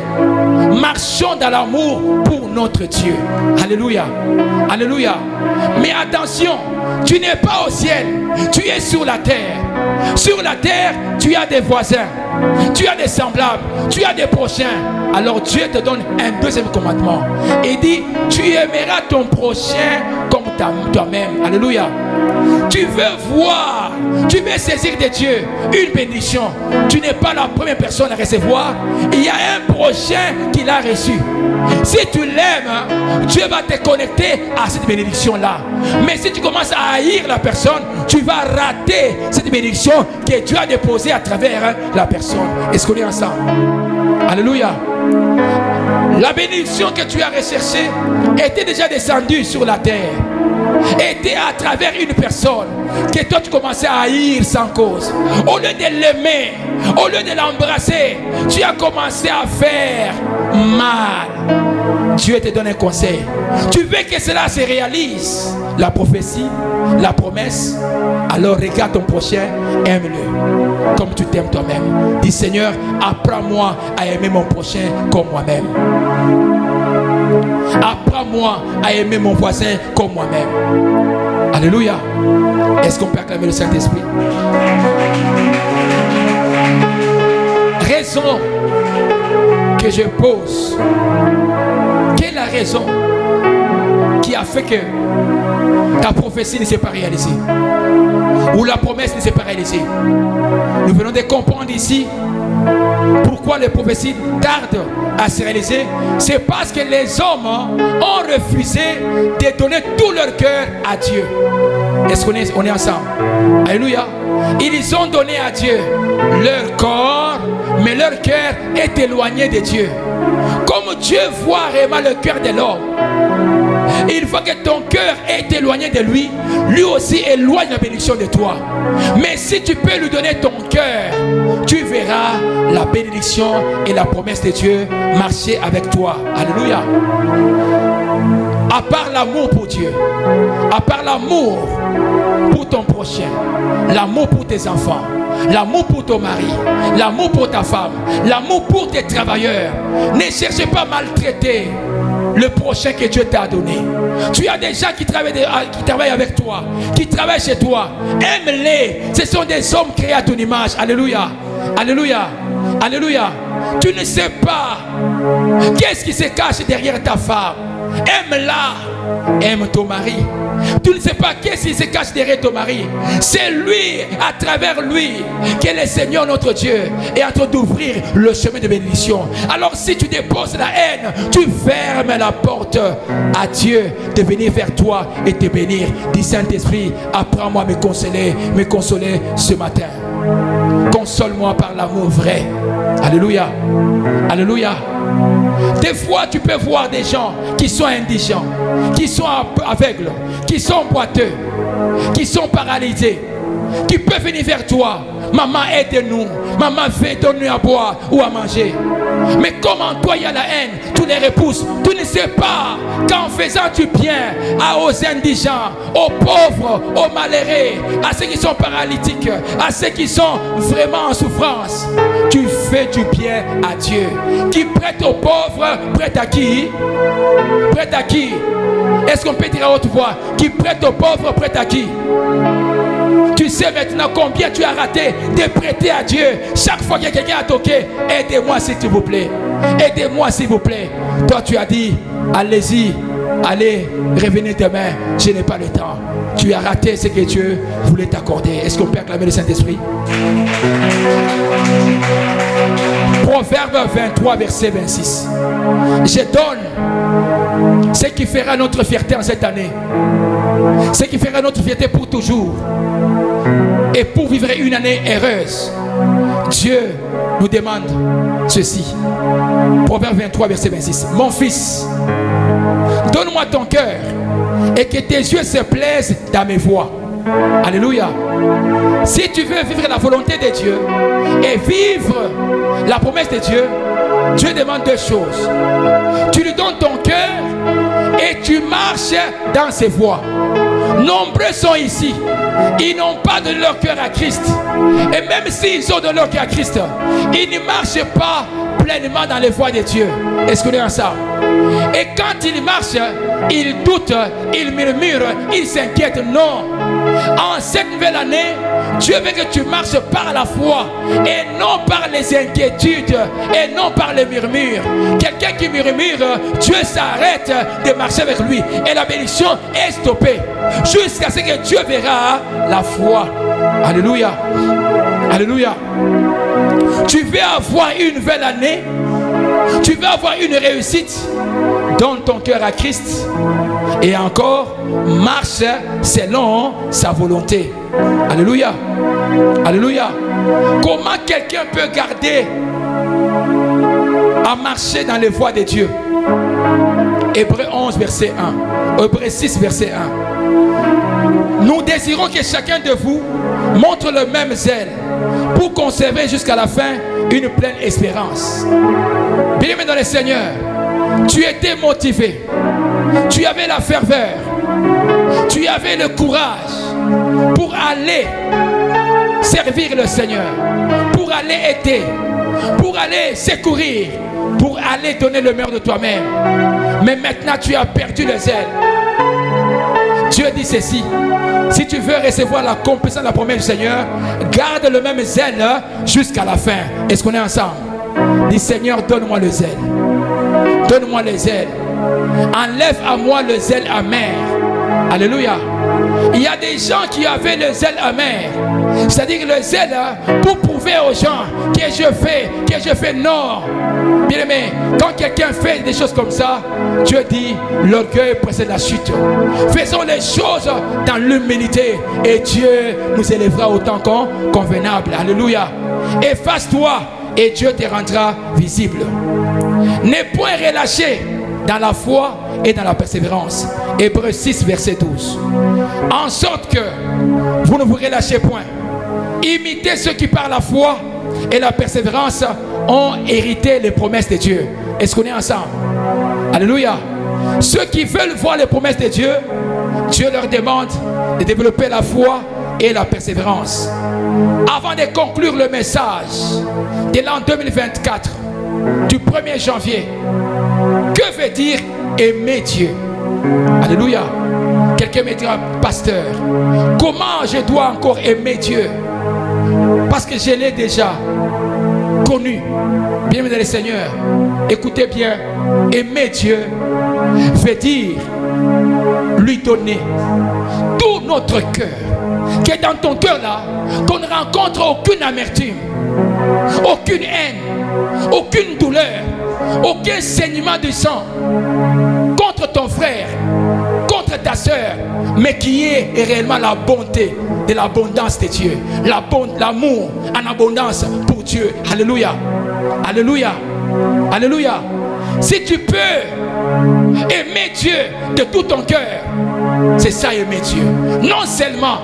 Marchons dans l'amour pour notre Dieu. Alléluia. Alléluia. Mais attention, tu n'es pas au ciel, tu es sur la terre. Sur la terre, tu as des voisins, tu as des semblables, tu as des prochains. Alors Dieu te donne un deuxième commandement. Il dit, tu aimeras ton prochain comme toi-même. Alléluia. Tu veux voir, tu veux saisir de Dieu une bénédiction. Tu n'es pas la première personne à recevoir. Il y a un prochain qui l'a reçu. Si tu l'aimes, Dieu va te connecter à cette bénédiction-là. Mais si tu commences à haïr la personne, tu vas rater cette bénédiction que Dieu a déposée à travers la personne. Est-ce qu'on est ensemble? Alléluia. La bénédiction que tu as recherchée était déjà descendue sur la terre. Était à travers une personne que toi tu commençais à haïr sans cause. Au lieu de l'aimer, au lieu de l'embrasser, tu as commencé à faire mal. Dieu te donne un conseil. Tu veux que cela se réalise, la prophétie, la promesse, alors regarde ton prochain, aime-le comme tu t'aimes toi-même. Dis Seigneur, apprends-moi à aimer mon prochain comme moi-même. Apprends-moi à aimer mon voisin comme moi-même. Alléluia. Est-ce qu'on peut acclamer le Saint-Esprit? Raison que je pose. Quelle raison qui a fait que ta prophétie ne s'est pas réalisée ou la promesse ne s'est pas réalisée. Nous venons de comprendre ici pourquoi les prophéties tardent à se réaliser. C'est parce que les hommes ont refusé de donner tout leur cœur à Dieu. Est-ce qu'on est ensemble? Alléluia. Ils ont donné à Dieu leur corps, mais leur cœur est éloigné de Dieu. Comme Dieu voit réellement le cœur de l'homme, il faut que ton cœur est éloigné de lui, lui aussi éloigne la bénédiction de toi. Mais si tu peux lui donner ton cœur, tu verras la bénédiction et la promesse de Dieu marcher avec toi. Alléluia. À part l'amour pour Dieu, à part l'amour pour ton prochain, l'amour pour tes enfants, l'amour pour ton mari, l'amour pour ta femme, l'amour pour tes travailleurs, ne cherchez pas à maltraiter le prochain que Dieu t'a donné. Tu as des gens qui travaillent avec toi, qui travaillent chez toi. Aime-les. Ce sont des hommes créés à ton image. Alléluia. Alléluia. Alléluia. Tu ne sais pas qu'est-ce qui se cache derrière ta femme. Aime-la. Aime ton mari. Tu ne sais pas qu'est-ce qui se cache derrière ton mari. C'est lui, à travers lui, que le Seigneur notre Dieu est en train d'ouvrir le chemin de bénédiction. Alors si tu déposes la haine, tu fermes la porte à Dieu de venir vers toi et te bénir. Dis Saint-Esprit, apprends-moi à me consoler ce matin. Console-moi par l'amour vrai. Alléluia. Alléluia. Des fois, tu peux voir des gens qui sont indigents, qui sont aveugles, qui sont boiteux, qui sont paralysés, qui peuvent venir vers toi. Maman, aide-nous. Maman, donne-nous à boire ou à manger. Mais comme en toi il y a la haine, tu les repousses. Tu ne sais pas qu'en faisant du bien aux indigents, aux pauvres, aux malheureux, à ceux qui sont paralytiques, à ceux qui sont vraiment en souffrance, tu fais du bien à Dieu. Qui prête aux pauvres, prête à qui? Prête à qui? Est-ce qu'on peut dire à haute voix? Qui prête aux pauvres, prête à qui? Tu sais maintenant combien tu as raté de prêter à Dieu. Chaque fois que quelqu'un a toqué, aidez-moi s'il vous plaît. Aidez-moi s'il vous plaît. Toi tu as dit, allez-y, allez, revenez demain. Je n'ai pas le temps. Tu as raté ce que Dieu voulait t'accorder. Est-ce qu'on peut acclamer le Saint-Esprit? Proverbe 23, verset 26. Je donne ce qui fera notre fierté en cette année. Ce qui fera notre fierté pour toujours. Et pour vivre une année heureuse, Dieu nous demande ceci. Proverbe 23, verset 26. Mon fils, donne-moi ton cœur et que tes yeux se plaisent dans mes voies. Alléluia. Si tu veux vivre la volonté de Dieu et vivre la promesse de Dieu, Dieu demande deux choses. Tu lui donnes ton cœur et tu marches dans ses voies. Nombreux sont ici, ils n'ont pas donné leur cœur à Christ. Et même s'ils ont donné leur cœur à Christ, ils ne marchent pas pleinement dans les voies de Dieu. Est-ce qu'on est ensemble? Et quand ils marchent, ils doutent, ils murmurent, ils s'inquiètent. Non. En cette nouvelle année, Dieu veut que tu marches par la foi et non par les inquiétudes et non par les murmures. Quelqu'un qui murmure, Dieu s'arrête de marcher avec lui et la bénédiction est stoppée jusqu'à ce que Dieu verra la foi. Alléluia. Alléluia. Tu veux avoir une nouvelle année, tu veux avoir une réussite, donne ton cœur à Christ et encore marche selon sa volonté. Alléluia. Alléluia. Comment quelqu'un peut garder à marcher dans les voies de Dieu? Hébreux 11 verset 1. Hébreux 6 verset 1. Nous désirons que chacun de vous montre le même zèle pour conserver jusqu'à la fin une pleine espérance. Bien-aimé dans le Seigneur, tu étais motivé, tu avais la ferveur, tu avais le courage pour aller servir le Seigneur, pour aller aider, pour aller secourir, pour aller donner le meilleur de toi-même. Mais maintenant tu as perdu le zèle. Dieu dit ceci: si tu veux recevoir la compensation de la promesse du Seigneur, garde le même zèle jusqu'à la fin. Est-ce qu'on est ensemble? Dis Seigneur, donne-moi le zèle. Donne-moi les ailes. Enlève à moi le zèle amer. Alléluia. Il y a des gens qui avaient le zèle amer. C'est-à-dire le zèle pour prouver aux gens que je fais non. Bien aimé, quand quelqu'un fait des choses comme ça, Dieu dit l'orgueil précède la chute. Faisons les choses dans l'humilité et Dieu nous élèvera autant convenable. Alléluia. Efface-toi et Dieu te rendra visible. N'aie point relâché dans la foi et dans la persévérance. Hébreux 6, verset 12. En sorte que vous ne vous relâchez point. Imitez ceux qui par la foi et la persévérance ont hérité les promesses de Dieu. Est-ce qu'on est ensemble? Alléluia. Ceux qui veulent voir les promesses de Dieu, Dieu leur demande de développer la foi et la persévérance. Avant de conclure le message de l'an 2024, du 1er janvier, que veut dire aimer Dieu? Alléluia. Quelqu'un me dira, pasteur, comment je dois encore aimer Dieu? Parce que je l'ai déjà connu. Bien-aimé dans le Seigneur, écoutez bien, aimer Dieu veut dire lui donner tout notre cœur. Que dans ton cœur là, qu'on ne rencontre aucune amertume, aucune haine, aucune douleur, aucun saignement de sang contre ton frère, contre ta soeur, mais qui est réellement la bonté de l'abondance de Dieu, l'amour en abondance pour Dieu. Alléluia. Alléluia. Alléluia. Si tu peux aimer Dieu de tout ton cœur, c'est ça aimer Dieu. Non seulement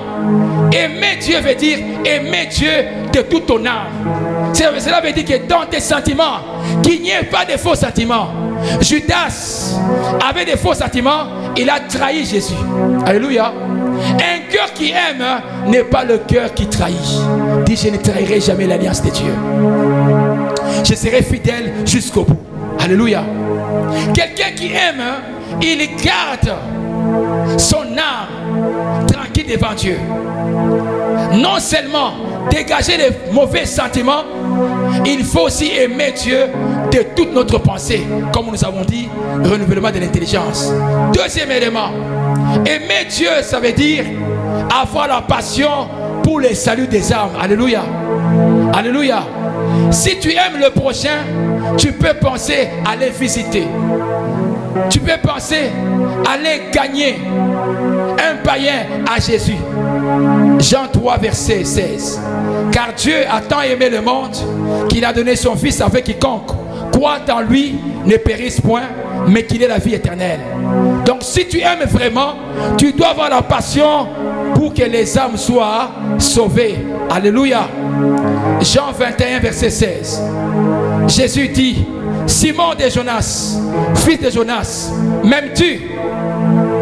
aimer Dieu veut dire aimer Dieu de toute ton âme. Cela veut dire que dans tes sentiments, qu'il n'y ait pas de faux sentiments. Judas avait des faux sentiments, il a trahi Jésus. Alléluia. Un cœur qui aime n'est pas le cœur qui trahit. Dis, je ne trahirai jamais l'alliance de Dieu. Je serai fidèle jusqu'au bout. Alléluia. Quelqu'un qui aime, il garde son âme tranquille devant Dieu. Non seulement dégager les mauvais sentiments, il faut aussi aimer Dieu de toute notre pensée. Comme nous avons dit, le renouvellement de l'intelligence. Deuxième élément, aimer Dieu, ça veut dire avoir la passion pour le salut des âmes. Alléluia. Alléluia. Si tu aimes le prochain, tu peux penser à les visiter. Tu peux penser à aller gagner un païen à Jésus. Jean 3, verset 16. Car Dieu a tant aimé le monde qu'il a donné son Fils afin quiconque croit en lui ne périsse point, mais qu'il ait la vie éternelle. Donc si tu aimes vraiment, tu dois avoir la passion pour que les âmes soient sauvées. Alléluia. Jean 21, verset 16. Jésus dit: Simon de Jonas, fils de Jonas, m'aimes-tu?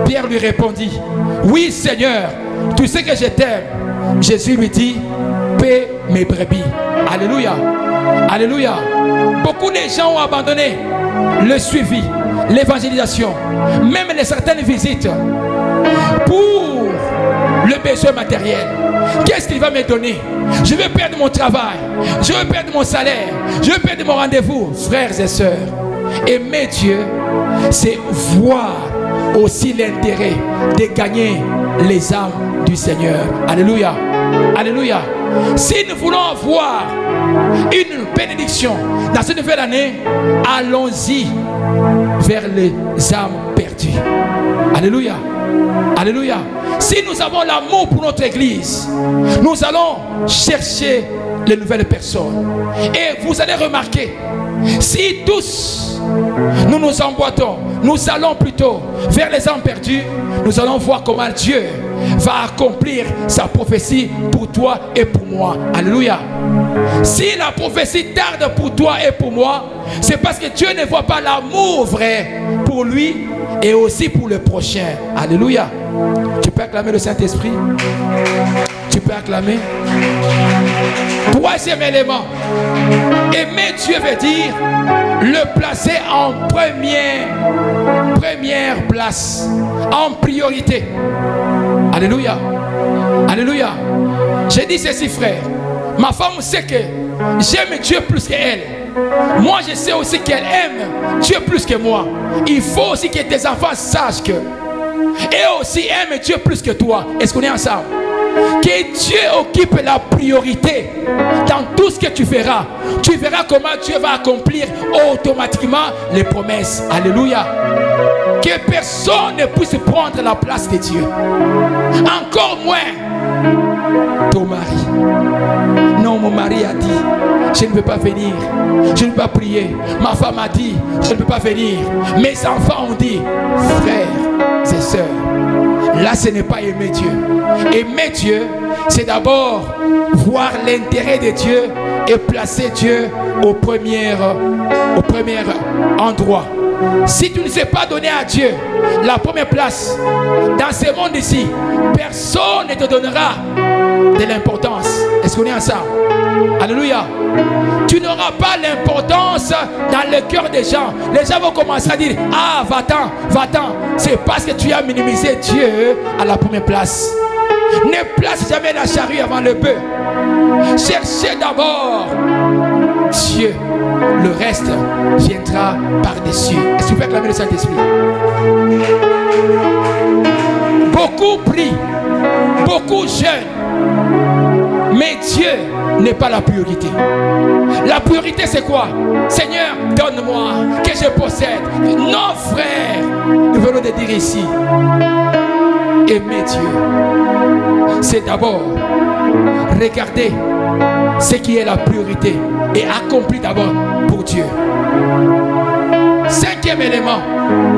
Pierre lui répondit: Oui, Seigneur, tu sais que je t'aime. Jésus lui dit: paie mes brebis. Alléluia. Alléluia. Beaucoup de gens ont abandonné le suivi, l'évangélisation, même les certaines visites pour le besoin matériel. Qu'est-ce qu'il va me donner? Je vais perdre mon travail, je vais perdre mon salaire, je vais perdre mon rendez-vous. Frères et sœurs, aimer Dieu, c'est voir aussi l'intérêt de gagner les âmes du Seigneur. Alléluia. Alléluia. Si nous voulons avoir une bénédiction dans cette nouvelle année, allons-y vers les âmes perdues. Alléluia. Alléluia. Si nous avons l'amour pour notre église, nous allons chercher les nouvelles personnes. Et vous allez remarquer, si tous nous nous emboîtons, nous allons plutôt vers les âmes perdues, nous allons voir comment Dieu va accomplir sa prophétie pour toi et pour moi. Alléluia. Si la prophétie tarde pour toi et pour moi, c'est parce que Dieu ne voit pas l'amour vrai pour lui et aussi pour le prochain. Alléluia. Tu peux acclamer le Saint-Esprit? Tu peux acclamer? Troisième élément, aimer Dieu veut dire le placer en première place, en priorité. Alléluia. Alléluia. J'ai dit ceci, frère. Ma femme sait que j'aime Dieu plus qu'elle. Moi, je sais aussi qu'elle aime Dieu plus que moi. Il faut aussi que tes enfants sachent que et aussi aiment Dieu plus que toi. Est-ce qu'on est ensemble? Que Dieu occupe la priorité dans tout ce que tu feras. Tu verras comment Dieu va accomplir automatiquement les promesses. Alléluia. Que personne ne puisse prendre la place de Dieu. Encore moins ton mari. Non, mon mari a dit, je ne peux pas venir. Je ne peux pas prier. Ma femme a dit, je ne peux pas venir. Mes enfants ont dit, frères et sœurs, là ce n'est pas aimer Dieu. Aimer Dieu, c'est d'abord voir l'intérêt de Dieu et placer Dieu au premier endroit. Si tu ne sais pas donner à Dieu la première place dans ce monde ici, personne ne te donnera de l'importance. Est-ce qu'on est ensemble? Alléluia. Tu n'auras pas l'importance dans le cœur des gens. Les gens vont commencer à dire, ah, va-t'en, va-t'en. C'est parce que tu as minimisé Dieu à la première place. Ne place jamais la charrue avant le bœuf. Cherchez d'abord Dieu. Le reste viendra par-dessus. Est-ce que tu peux acclamer le Saint-Esprit? Beaucoup prient, beaucoup jeûnent, mais Dieu n'est pas la priorité. La priorité c'est quoi? Seigneur, donne-moi, que je possède. Non frère, nous venons de dire ici, aimer Dieu, c'est d'abord regarder ce qui est la priorité et accomplir d'abord pour Dieu. Cinquième élément,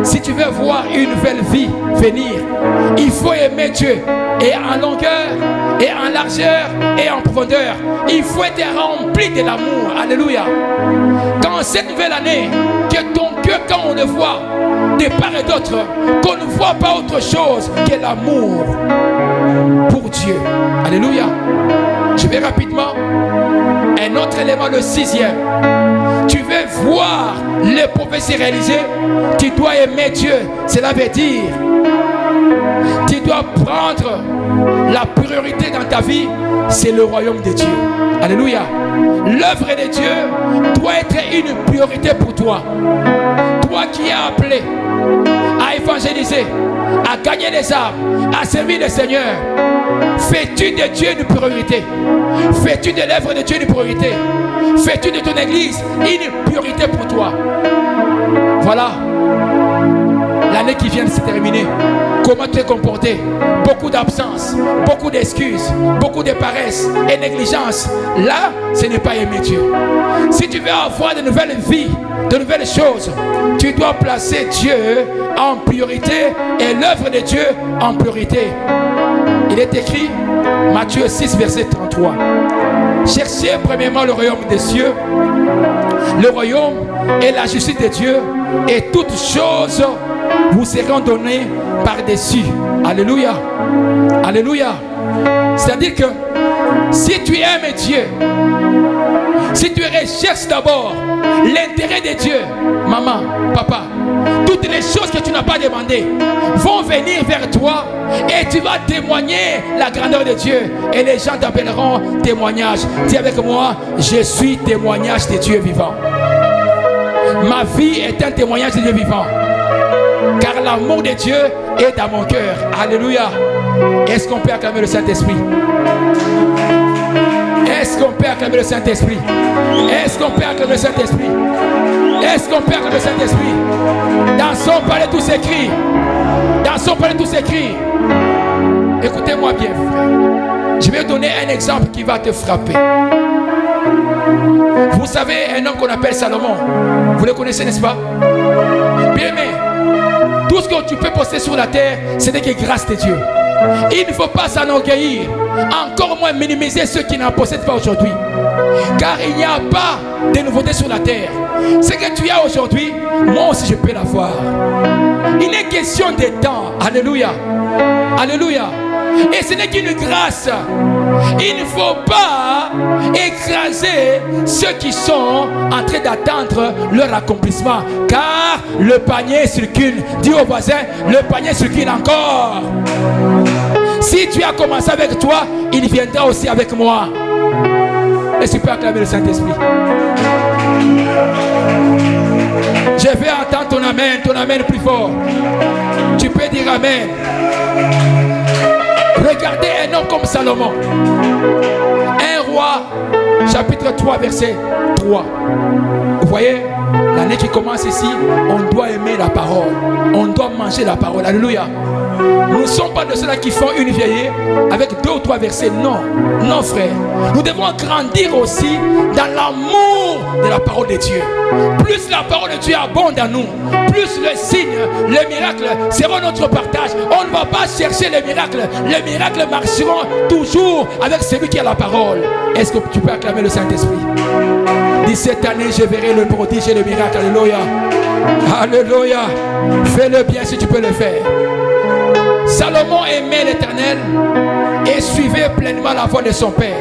si tu veux voir une nouvelle vie venir, il faut aimer Dieu, et en longueur, et en largeur, et en profondeur. Il faut être rempli de l'amour. Alléluia. Quand cette nouvelle année, que ton cœur, quand on le voit de part et d'autre, qu'on ne voit pas autre chose que l'amour pour Dieu. Alléluia. Je vais rapidement. Un autre élément, le sixième. Tu veux voir les prophéties réalisées, tu dois aimer Dieu. Cela veut dire, tu dois prendre la priorité dans ta vie, c'est le royaume de Dieu. Alléluia. L'œuvre de Dieu doit être une priorité pour toi. Toi qui es appelé à évangéliser, à gagner les âmes, à servir le Seigneur, fais-tu de Dieu une priorité? Fais-tu de l'œuvre de Dieu une priorité? Fais-tu de ton église une priorité pour toi? Voilà. L'année qui vient de se terminer, comment te comporter? Beaucoup d'absence, beaucoup d'excuses, beaucoup de paresse et négligence. Là, ce n'est pas aimer Dieu. Si tu veux avoir de nouvelles vies, de nouvelles choses, tu dois placer Dieu en priorité et l'œuvre de Dieu en priorité. Il est écrit, Matthieu 6, verset 33. Cherchez premièrement le royaume des cieux, le royaume et la justice de Dieu, et toutes choses vous seront données par-dessus. Alléluia. Alléluia. C'est-à-dire que si tu aimes Dieu, si tu recherches d'abord l'intérêt de Dieu, maman, papa, toutes les choses que tu n'as pas demandées vont venir vers toi et tu vas témoigner la grandeur de Dieu et les gens t'appelleront témoignage. Dis avec moi, je suis témoignage de Dieu vivant. Ma vie est un témoignage de Dieu vivant, car l'amour de Dieu est dans mon cœur. Alléluia. Est-ce qu'on peut acclamer le Saint-Esprit? Est-ce qu'on peut acclamer le Saint-Esprit? Est-ce qu'on peut acclamer le Saint-Esprit? Est-ce qu'on peut acclamer le Saint-Esprit? Dans son palais tout s'écrit. Dans son palais tout s'écrit. Écoutez-moi bien, frère. Je vais donner un exemple qui va te frapper. Vous savez, un homme qu'on appelle Salomon. Vous le connaissez, n'est-ce pas? Bien aimé, tout ce que tu peux posséder sur la terre, ce n'est que grâce de Dieu. Il ne faut pas s'enorgueillir, encore moins minimiser ceux qui n'en possèdent pas aujourd'hui. Car il n'y a pas de nouveauté sur la terre. Ce que tu as aujourd'hui, moi aussi je peux l'avoir. Il est question de temps. Alléluia. Alléluia. Et ce n'est qu'une grâce. Il ne faut pas écraser ceux qui sont en train d'attendre leur accomplissement. Car le panier circule. Dis au voisin, le panier circule encore. Si tu as commencé avec toi, il viendra aussi avec moi. Est-ce que tu peux acclamer le Saint-Esprit? Je vais entendre ton amen plus fort. Tu peux dire amen. Regardez un homme comme Salomon. Un roi, chapitre 3, verset 3. Vous voyez, l'année qui commence ici, on doit aimer la parole. On doit manger la parole. Alléluia. Nous ne sommes pas de ceux-là qui font une veillée avec 2 ou 3 versets. Non, non frère. Nous devons grandir aussi dans l'amour de la parole de Dieu. Plus la parole de Dieu abonde en nous, plus le signe, les miracles seront notre partage. On ne va pas chercher les miracles. Les miracles marcheront toujours avec celui qui a la parole. Est-ce que tu peux acclamer le Saint-Esprit? Dis, cette année, je verrai le prodige et le miracle. Alléluia. Alléluia. Fais-le bien si tu peux le faire. Salomon aimait l'Éternel et suivait pleinement la voie de son père.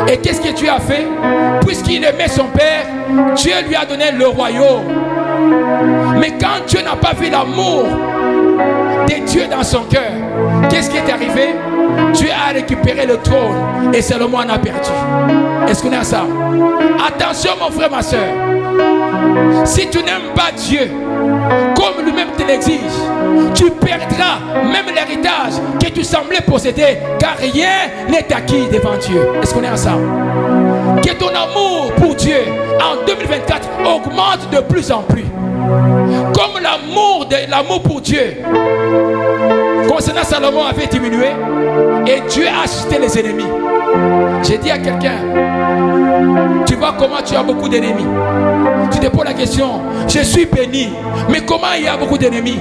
Et qu'est-ce que Dieu a fait? Puisqu'il aimait son père, Dieu lui a donné le royaume. Mais quand Dieu n'a pas vu l'amour de Dieu dans son cœur, qu'est-ce qui est arrivé? Dieu a récupéré le trône et Salomon en a perdu. Est-ce qu'on est à ça? Attention mon frère, ma soeur. Si tu n'aimes pas Dieu comme lui-même te l'exige, tu perdras même l'héritage que tu semblais posséder, car rien n'est acquis devant Dieu. Est-ce qu'on est à ça? Que ton amour pour Dieu en 2024 augmente de plus en plus. Comme l'amour pour Dieu concernant Salomon avait diminué et Dieu a acheté les ennemis. J'ai dit à quelqu'un, tu vois comment tu as beaucoup d'ennemis. Tu te poses la question, je suis béni, mais comment il y a beaucoup d'ennemis?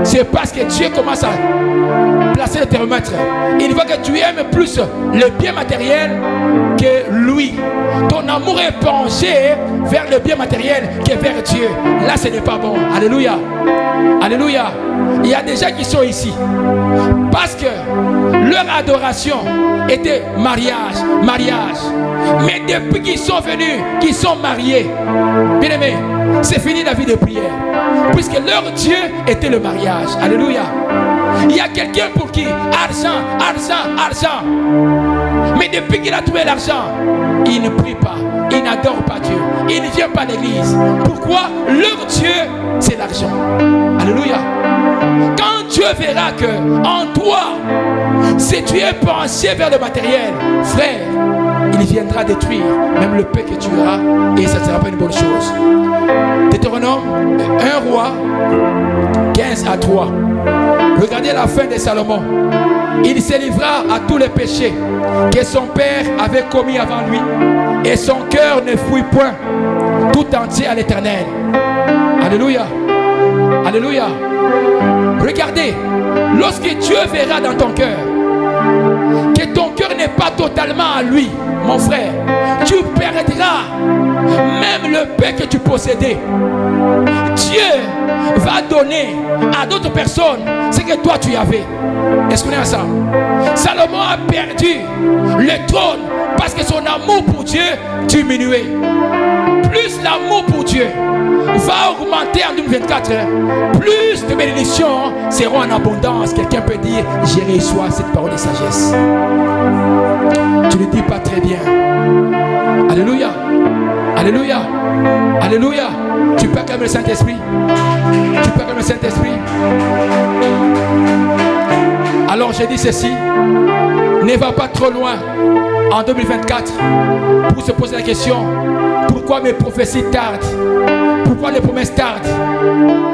C'est parce que Dieu commence à placer le thermomètre. Il voit que tu aimes plus le bien matériel que lui. Ton amour est penché vers le bien matériel que vers Dieu. Là, ce n'est pas bon. Alléluia. Alléluia. Il y a des gens qui sont ici parce que leur adoration était mariage. Mais depuis qu'ils sont venus, qu'ils sont mariés, bien aimés, c'est fini la vie de prière. Puisque leur Dieu était le mariage. Alléluia. Il y a quelqu'un pour qui argent. Mais depuis qu'il a trouvé l'argent, il ne prie pas, il n'adore pas Dieu, il ne vient pas à l'église. Pourquoi? Leur Dieu, c'est l'argent. Alléluia. Quand Dieu verra que en toi, si tu es penché vers le matériel, frère, il viendra détruire même le peu que tu auras et ça ne sera pas une bonne chose. Deutéronome 1 roi 15-3. Regardez la fin de Salomon. Il se livra à tous les péchés que son père avait commis avant lui et son cœur ne fouille point tout entier à l'Éternel. Alléluia. Alléluia. Regardez, lorsque Dieu verra dans ton cœur que ton cœur n'est pas totalement à lui, mon frère, tu perdras même le paix que tu possédais. Dieu va donner à d'autres personnes ce que toi tu avais. Est-ce qu'on est à ça? Salomon a perdu le trône parce que son amour pour Dieu diminuait. Plus l'amour pour Dieu va augmenter en 2024, plus de bénédictions seront en abondance. Quelqu'un peut dire, j'ai reçu cette parole de sagesse. Tu ne dis pas très bien. Alléluia. Alléluia. Alléluia. Tu peux acclamer le Saint-Esprit. Tu peux acclamer le Saint-Esprit. Alors je dis ceci. Ne va pas trop loin en 2024 pour se poser la question, pourquoi mes prophéties tardent? Pourquoi les promesses tardent?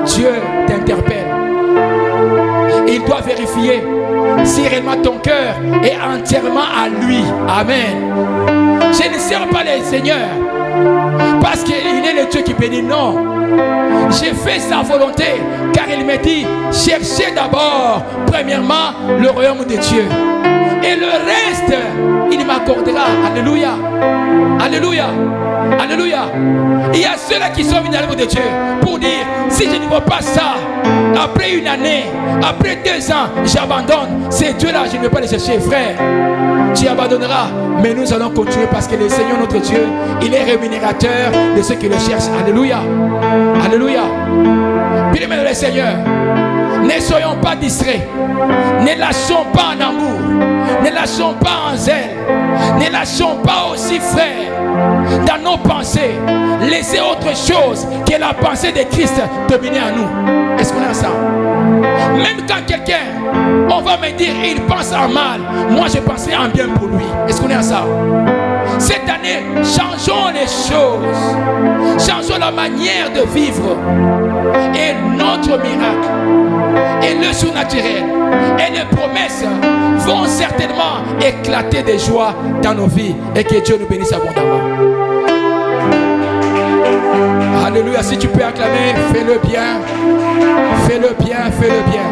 Dieu t'interpelle. Il doit vérifier si réellement ton cœur est entièrement à lui. Amen. Je ne sers pas le Seigneur parce qu'il est le Dieu qui bénit. Non. J'ai fait sa volonté car il me dit, cherchez d'abord premièrement le royaume de Dieu. Et le reste, il m'accordera. Alléluia. Alléluia. Alléluia. Il y a ceux-là qui sont venus à l'œuvre de Dieu pour dire, si je ne vois pas ça, après une année, après 2 ans, j'abandonne. Ces dieux-là, je ne vais pas les chercher, frère. Tu abandonneras, mais nous allons continuer parce que le Seigneur notre Dieu, il est rémunérateur de ceux qui le cherchent. Alléluia. Alléluia. Bien-aimés dans le Seigneur, ne soyons pas distraits. Ne lâchons pas en amour. Ne lâchons pas en zèle. Ne lâchons pas aussi, frère. dans nos pensées, laisser autre chose que la pensée de Christ dominer à nous. Est-ce qu'on est ensemble? Même quand quelqu'un, on va me dire, il pense en mal, moi je penserai en bien pour lui. Est-ce qu'on est ensemble? Cette année, changeons les choses, changeons la manière de vivre, et notre miracle, et le surnaturel, et les promesses vont certainement éclater de joie dans nos vies, et que Dieu nous bénisse abondamment. Alléluia. Si tu peux acclamer, fais-le bien, fais-le bien, fais-le bien,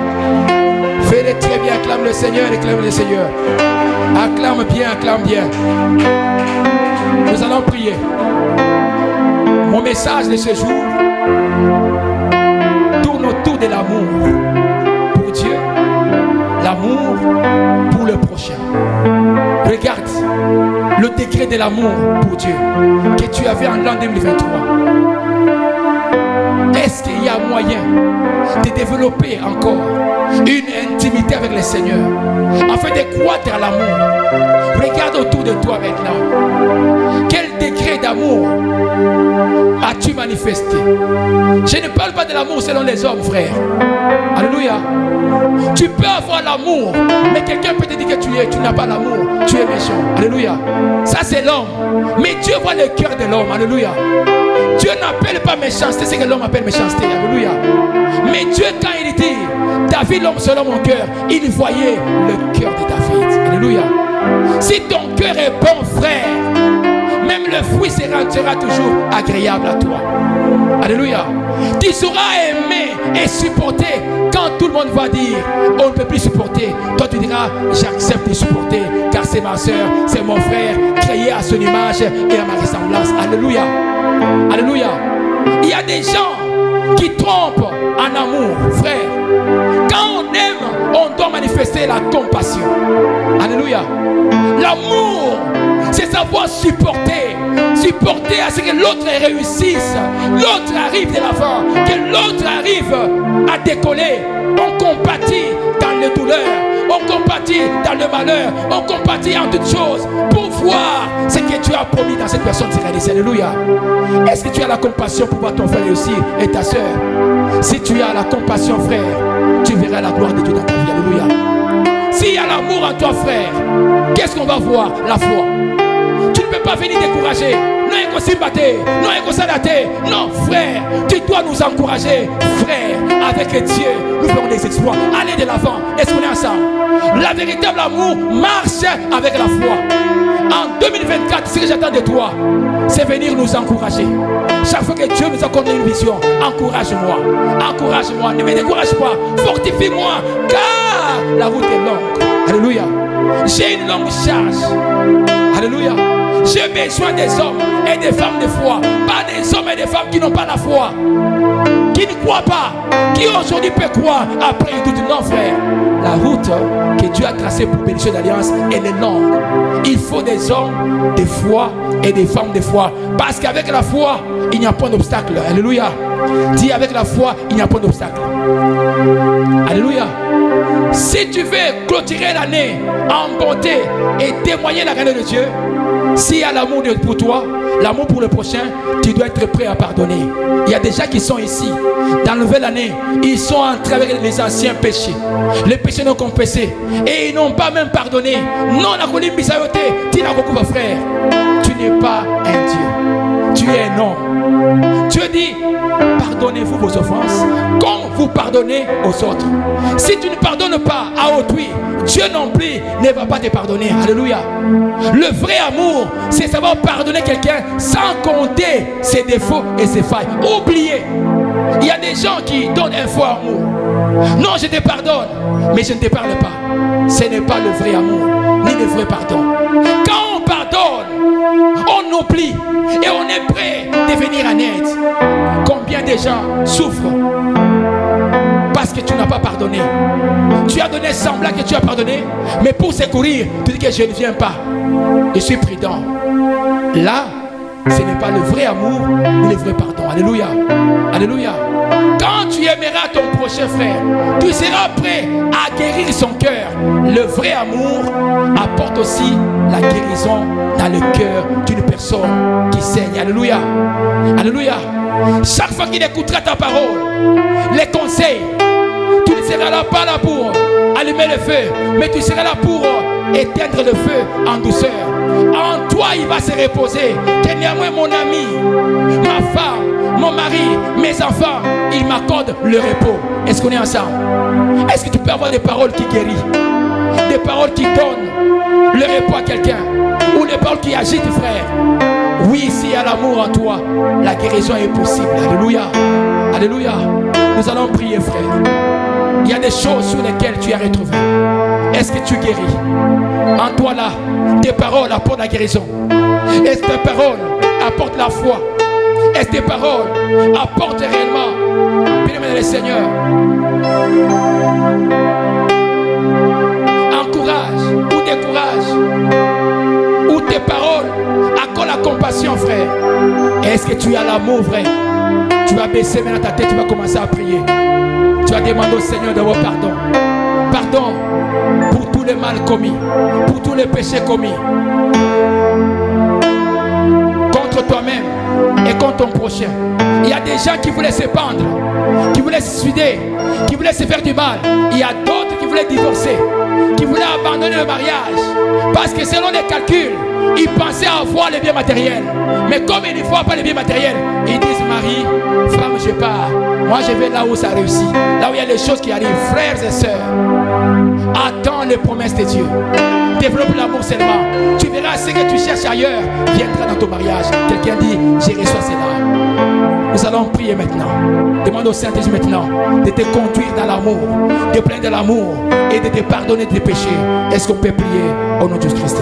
fais-le très bien. Acclame le Seigneur, acclame le Seigneur, acclame bien, acclame bien. Nous allons prier. Mon message de ce jour tourne autour de l'amour pour Dieu, l'amour pour le prochain. Regarde le degré de l'amour pour Dieu que tu avais en l'an 2023. Est-ce qu'il y a moyen de développer encore une intimité avec le Seigneur afin de croître à l'amour? Regarde autour de toi maintenant. Quel degré d'amour as-tu manifesté? Je ne parle pas de l'amour selon les hommes, frère. Alléluia. Tu peux avoir l'amour, mais quelqu'un peut te dire que tu n'as pas l'amour, tu es méchant. Alléluia. Ça c'est l'homme. Mais Dieu voit le cœur de l'homme. Alléluia. Dieu n'appelle pas méchanceté, c'est que l'homme appelle méchanceté. Alléluia. Mais Dieu, quand il dit David, l'homme selon mon cœur, il voyait le cœur de David. Alléluia. Si ton cœur est bon, frère, même le fruit sera toujours agréable à toi. Alléluia. Tu sauras aimer et supporter quand tout le monde va dire on ne peut plus supporter. Toi tu diras j'accepte de supporter car c'est ma soeur, c'est mon frère, créé à son image et à ma ressemblance. Alléluia. Alléluia. Il y a des gens qui trompent en amour, frère. Quand on aime, on doit manifester la compassion. Alléluia. L'amour, c'est savoir supporter à ce que l'autre réussisse, l'autre arrive de l'avant, que l'autre arrive à décoller. On compatit dans les douleurs, on compatit dans le malheur, on compatit en toutes choses pour voir ce que tu as promis dans cette personne se réaliser. Alléluia. Est-ce que tu as la compassion pour voir ton frère réussir et ta soeur? Si tu as la compassion, frère, tu verras la gloire de Dieu dans ta vie. Alléluia. S'il y a l'amour en toi, frère, qu'est-ce qu'on va voir? La foi. Tu ne peux pas venir décourager. Non, il faut s'y battre. Non, il faut s'adapter. Non, frère, tu dois nous encourager. Frère, avec Dieu, nous ferons des exploits. Allez de l'avant. Est-ce qu'on est ensemble? La véritable amour marche avec la foi. En 2024, ce que j'attends de toi, c'est venir nous encourager. Chaque fois que Dieu nous accorde une vision, encourage-moi. Encourage-moi. Ne me décourage pas. Fortifie-moi. Car la route est longue. Alléluia. J'ai une longue charge. Alléluia. J'ai besoin des hommes et des femmes de foi. Pas des hommes et des femmes qui n'ont pas la foi, qui ne croient pas, qui aujourd'hui peuvent croire après tout. Non, frère. La route que Dieu a tracée pour bénéficier d'alliance, elle est longue. Il faut des hommes de foi et des femmes de foi. Parce qu'avec la foi, il n'y a pas d'obstacle. Alléluia. Dis avec la foi, il n'y a pas d'obstacle. Alléluia. Si tu veux clôturer l'année en bonté et témoigner la grandeur de Dieu, s'il y a l'amour pour toi, l'amour pour le prochain, tu dois être prêt à pardonner. Il y a des gens qui sont ici, dans la nouvelle année, ils sont entrés avec les anciens péchés, les péchés non confessés, et ils n'ont pas même pardonné. Non, la colline bisayote, tu n'as beaucoup de frères. Tu n'es pas un Dieu, tu es un homme. Dieu dit, pardonnez-vous vos offenses comme vous pardonnez aux autres. Si tu ne pardonnes pas à autrui, Dieu non plus ne va pas te pardonner. Alléluia. Le vrai amour, c'est savoir pardonner quelqu'un sans compter ses défauts et ses failles. Oubliez. Il y a des gens qui donnent un faux amour. Non, je te pardonne, mais je ne te parle pas. Ce n'est pas le vrai amour, ni le vrai pardon. Quand on pardonne, on oublie et on est prêt de venir en aide. Combien de gens souffrent parce que tu n'as pas pardonné? Tu as donné semblant que tu as pardonné, mais pour secourir, tu dis que je ne viens pas. Je suis prudent. Là, ce n'est pas le vrai amour, ni le vrai pardon. Alléluia. Alléluia. Quand tu aimeras ton prochain frère, tu seras prêt à guérir son cœur. Le vrai amour apporte aussi la guérison dans le cœur d'une personne qui saigne. Alléluia. Alléluia. Chaque fois qu'il écoutera ta parole, les conseils, tu ne seras là pas là pour allumer le feu, mais tu seras là pour éteindre le feu en douceur. En toi, il va se reposer. Que néanmoins, mon ami, ma femme, mon mari, mes enfants, ils m'accordent le repos. Est-ce qu'on est ensemble? Est-ce que tu peux avoir des paroles qui guérissent, des paroles qui donnent le repos à quelqu'un, ou des paroles qui agitent, frère? Oui, s'il y a l'amour en toi, la guérison est possible. Alléluia. Alléluia. Nous allons prier, frère. Il y a des choses sur lesquelles tu as retrouvé. Est-ce que tu guéris? En toi là, tes paroles apportent la guérison. Est-ce que tes paroles apportent la foi? Est-ce que tes paroles apportent réellement? Bien-aimé le Seigneur, encourage ou décourage, ou tes paroles accordent la compassion, frère. Est-ce que tu as l'amour, vrai? Tu vas baisser maintenant ta tête, tu vas commencer à prier. Tu vas demander au Seigneur d'avoir pardon. Pardon pour tous les mal commis, pour tous les péchés commis contre toi-même et contre ton prochain. Il y a des gens qui voulaient se pendre, qui voulaient se suicider, qui voulaient se faire du mal. Il y a d'autres qui voulaient divorcer, qui voulaient abandonner le mariage parce que selon les calculs, ils pensaient avoir les biens matériels. Mais comme ils ne voient pas les biens matériels, ils disent: Marie, femme, je pars. Moi, je vais là où ça réussit, là où il y a les choses qui arrivent. Frères et sœurs, attends les promesses de Dieu. Développe l'amour seulement. Tu verras ce que tu cherches ailleurs viendra dans ton mariage. Quelqu'un dit: j'ai reçu cela. Nous allons prier maintenant. Demande au Saint-Esprit maintenant de te conduire dans l'amour, de plein de l'amour et de te pardonner tes péchés. Est-ce qu'on peut prier au nom de Jésus-Christ?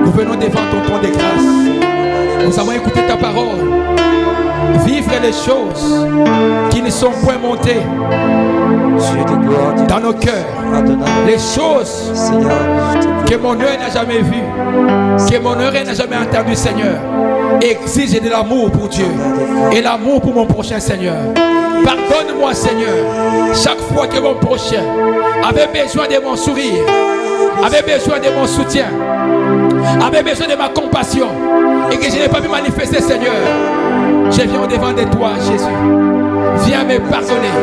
Nous venons devant ton trône de grâce. Nous avons écouté ta parole. Vivre les choses qui ne sont point montées dans nos cœurs. Les choses que mon œil n'a jamais vues, que mon oreille n'a jamais entendues, Seigneur. Exige de l'amour pour Dieu et l'amour pour mon prochain, Seigneur. Pardonne-moi, Seigneur, chaque fois que mon prochain avait besoin de mon sourire, avait besoin de mon soutien, avait besoin de ma compassion et que je n'ai pas pu manifester, Seigneur. Je viens au-devant de toi, Jésus. Viens me pardonner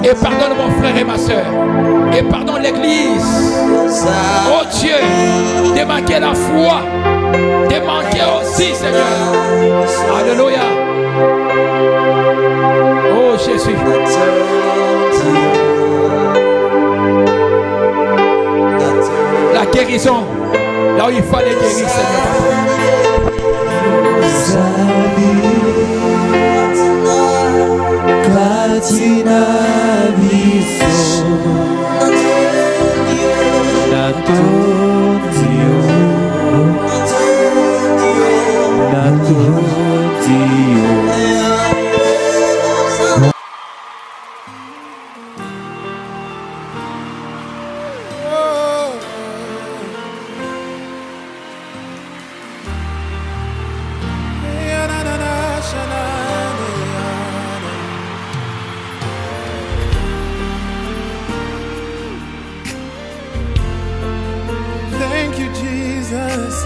et pardonne mon frère et ma soeur et pardonne l'église. Oh Dieu, de manquer la foi, de manquer aussi, Seigneur. Alléluia. Oh Jésus. La guérison, là où il fallait guérir, Seigneur. Thank you, Jesus.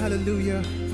Hallelujah.